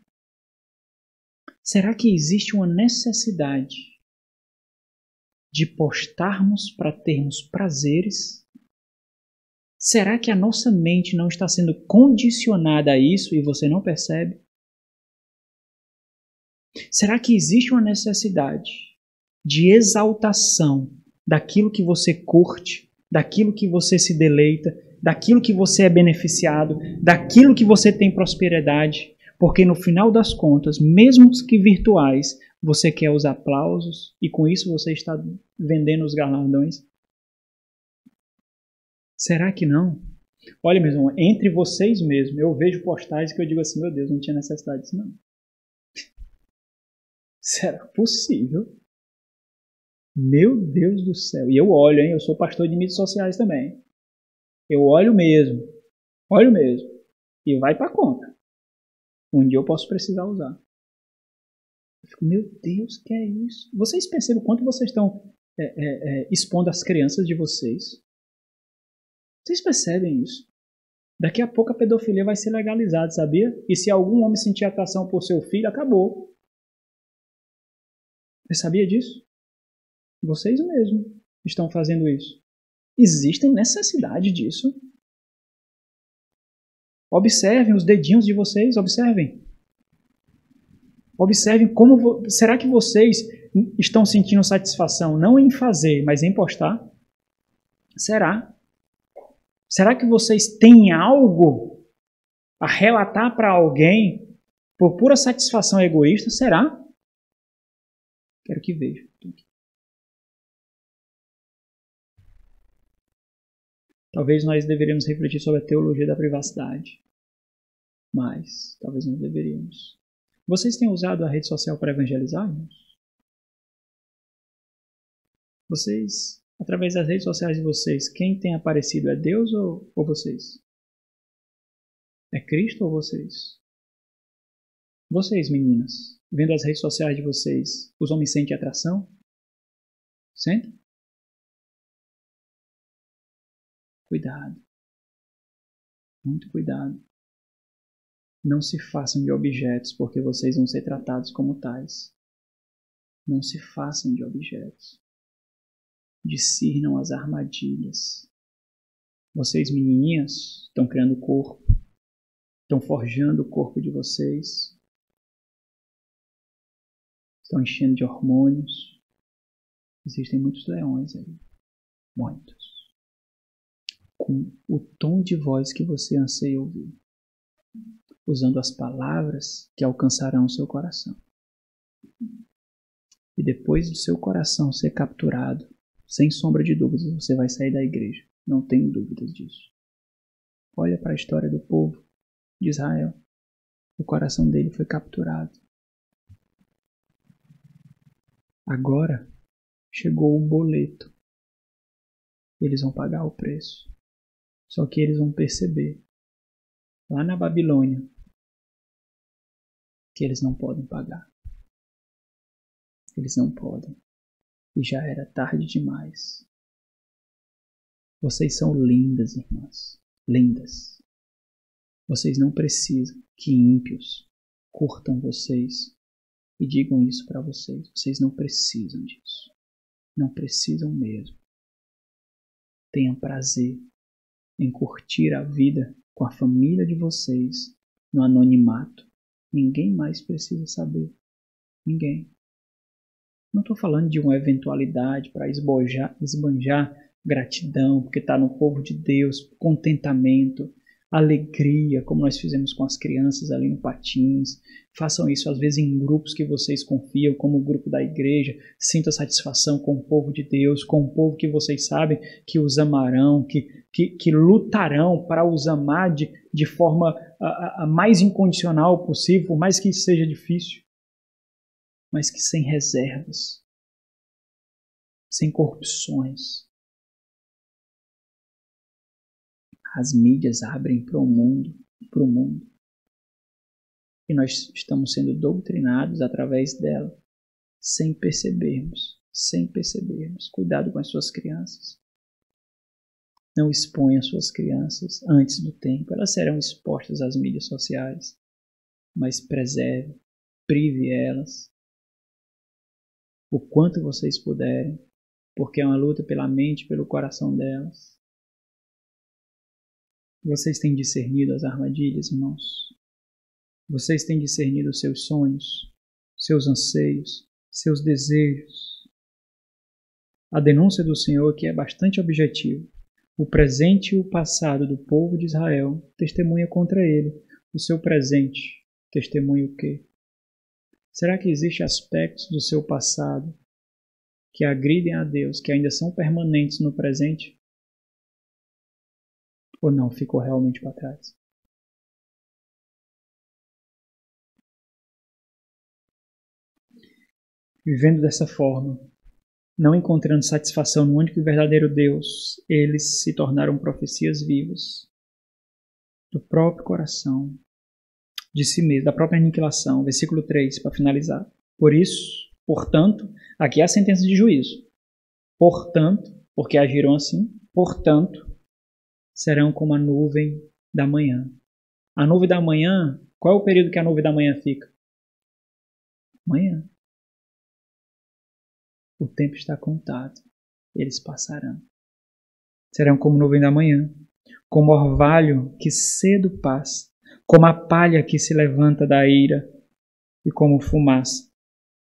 Será que existe uma necessidade de postarmos para termos prazeres? Será que a nossa mente não está sendo condicionada a isso e você não percebe? Será que existe uma necessidade de exaltação daquilo que você curte, daquilo que você se deleita, daquilo que você é beneficiado, daquilo que você tem prosperidade? Porque no final das contas, mesmo que virtuais, você quer os aplausos e com isso você está vendendo os galardões? Será que não? Olha, meu irmão, entre vocês mesmos, eu vejo postagens que eu digo assim, meu Deus, não tinha necessidade disso não. Será possível? Meu Deus do céu. E eu olho, hein? Eu sou pastor de mídias sociais também. Eu olho mesmo. E vai para conta. Um dia eu posso precisar usar. Eu fico, meu Deus, que é isso? Vocês percebem o quanto vocês estão expondo as crianças de vocês? Vocês percebem isso? Daqui a pouco a pedofilia vai ser legalizada, sabia? E se algum homem sentir atração por seu filho, acabou. Você sabia disso? Vocês mesmos estão fazendo isso. Existe necessidade disso. Observem os dedinhos de vocês, observem. Observem como... Será que vocês estão sentindo satisfação não em fazer, mas em postar? Será? Será que vocês têm algo a relatar para alguém por pura satisfação egoísta? Será? Quero que veja. Talvez nós deveríamos refletir sobre a teologia da privacidade. Mas talvez não deveríamos. Vocês têm usado a rede social para evangelizar, irmãos? Vocês, através das redes sociais de vocês, quem tem aparecido é Deus ou vocês? É Cristo ou vocês? Vocês, meninas, vendo as redes sociais de vocês, os homens sentem atração? Sentem? Cuidado. Muito cuidado. Não se façam de objetos, porque vocês vão ser tratados como tais. Não se façam de objetos. Discernam as armadilhas. Vocês, menininhas, estão criando corpo. Estão forjando o corpo de vocês. Estão enchendo de hormônios. Existem muitos leões aí. Muitos. Com o tom de voz que você anseia ouvir. Usando as palavras que alcançarão o seu coração. E depois do seu coração ser capturado, sem sombra de dúvidas, você vai sair da igreja. Não tenho dúvidas disso. Olha para a história do povo de Israel. O coração dele foi capturado. Agora chegou o boleto. Eles vão pagar o preço. Só que eles vão perceber, lá na Babilônia, que eles não podem pagar. Eles não podem. E já era tarde demais. Vocês são lindas, irmãs. Lindas. Vocês não precisam que ímpios curtam vocês e digam isso para vocês. Vocês não precisam disso. Não precisam mesmo. Tenham prazer em curtir a vida com a família de vocês no anonimato. Ninguém mais precisa saber. Ninguém. Não estou falando de uma eventualidade para esbanjar gratidão, porque está no povo de Deus, contentamento, alegria, como nós fizemos com as crianças ali no Patins. Façam isso às vezes em grupos que vocês confiam, como o grupo da igreja. Sintam satisfação com o povo de Deus, com o povo que vocês sabem que os amarão, que lutarão para os amar de forma a mais incondicional possível, por mais que isso seja difícil, mas que sem reservas, sem corrupções. As mídias abrem para o mundo. E nós estamos sendo doutrinados através dela, sem percebermos. Cuidado com as suas crianças. Não exponha as suas crianças antes do tempo. Elas serão expostas às mídias sociais. Mas preserve, prive elas o quanto vocês puderem, porque é uma luta pela mente e pelo coração delas. Vocês têm discernido as armadilhas, irmãos? Vocês têm discernido os seus sonhos, seus anseios, seus desejos? A denúncia do Senhor aqui é bastante objetiva. O presente e o passado do povo de Israel testemunha contra ele. O seu presente testemunha o quê? Será que existem aspectos do seu passado que agridem a Deus, que ainda são permanentes no presente? Ou não, ficou realmente para trás? Vivendo dessa forma, não encontrando satisfação no único e verdadeiro Deus, eles se tornaram profecias vivas do próprio coração, de si mesmo, da própria aniquilação. Versículo 3, para finalizar. Por isso, portanto, aqui é a sentença de juízo. Portanto, porque agiram assim, portanto, serão como a nuvem da manhã. A nuvem da manhã, qual é o período que a nuvem da manhã fica? Manhã. O tempo está contado. Eles passarão. Serão como nuvem da manhã, como orvalho que cedo passa, como a palha que se levanta da eira e como fumaça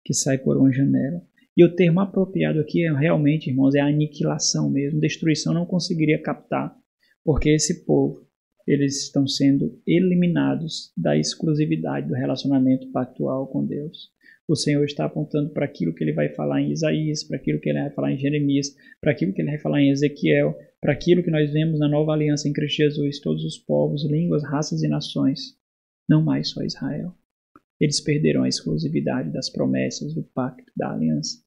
que sai por uma janela. E o termo apropriado aqui é realmente, irmãos, é a aniquilação mesmo. Destruição não conseguiria captar, porque esse povo, eles estão sendo eliminados da exclusividade do relacionamento pactual com Deus. O Senhor está apontando para aquilo que ele vai falar em Isaías, para aquilo que ele vai falar em Jeremias, para aquilo que ele vai falar em Ezequiel, para aquilo que nós vemos na nova aliança em Cristo Jesus, todos os povos, línguas, raças e nações, não mais só Israel. Eles perderam a exclusividade das promessas, do pacto, da aliança.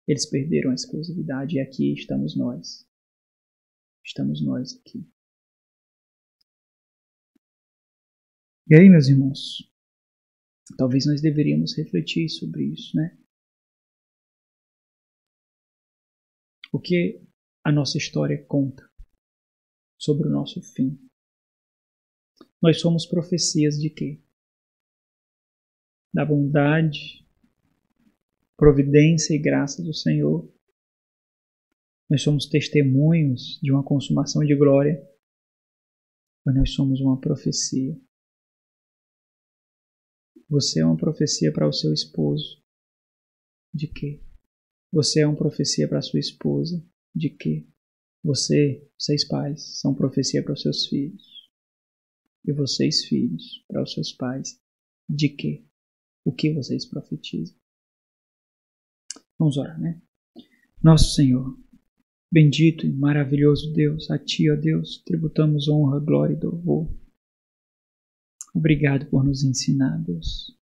Eles perderam a exclusividade e aqui estamos nós. Estamos nós aqui. E aí, meus irmãos, talvez nós deveríamos refletir sobre isso, né? O que a nossa história conta sobre o nosso fim? Nós somos profecias de quê? Da bondade, providência e graça do Senhor. Nós somos testemunhos de uma consumação de glória, mas nós somos uma profecia. Você é uma profecia para o seu esposo. De quê? Você é uma profecia para a sua esposa. De quê? Vocês pais, são profecia para os seus filhos. E vocês, filhos, para os seus pais. De quê? O que vocês profetizam? Vamos orar, né? Nosso Senhor, bendito e maravilhoso Deus, a Ti, ó Deus, tributamos honra, glória e louvor. Obrigado por nos ensinar, Deus.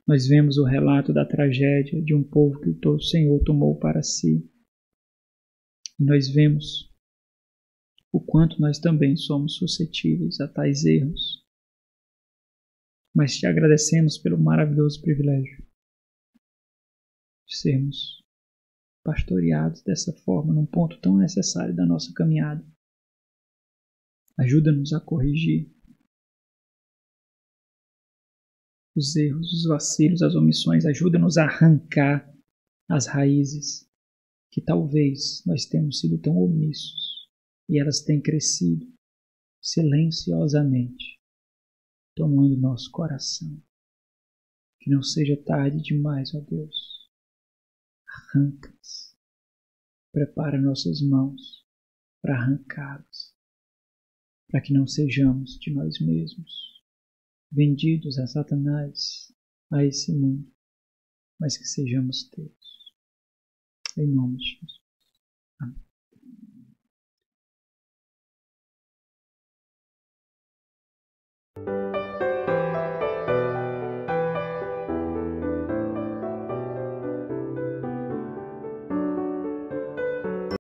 Nós vemos o relato da tragédia de um povo que o Senhor tomou para si. E nós vemos o quanto nós também somos suscetíveis a tais erros. Mas te agradecemos pelo maravilhoso privilégio de sermos pastoreados dessa forma, num ponto tão necessário da nossa caminhada. Ajuda-nos a corrigir os erros, os vacilos, as omissões. Ajuda-nos a arrancar as raízes que talvez nós tenhamos sido tão omissos e elas têm crescido silenciosamente, tomando nosso coração. Que não seja tarde demais, ó Deus. Arranca-as. Prepara nossas mãos para arrancá-las, para que não sejamos de nós mesmos vendidos a Satanás, a esse mundo, mas que sejamos teus. Em nome de Jesus.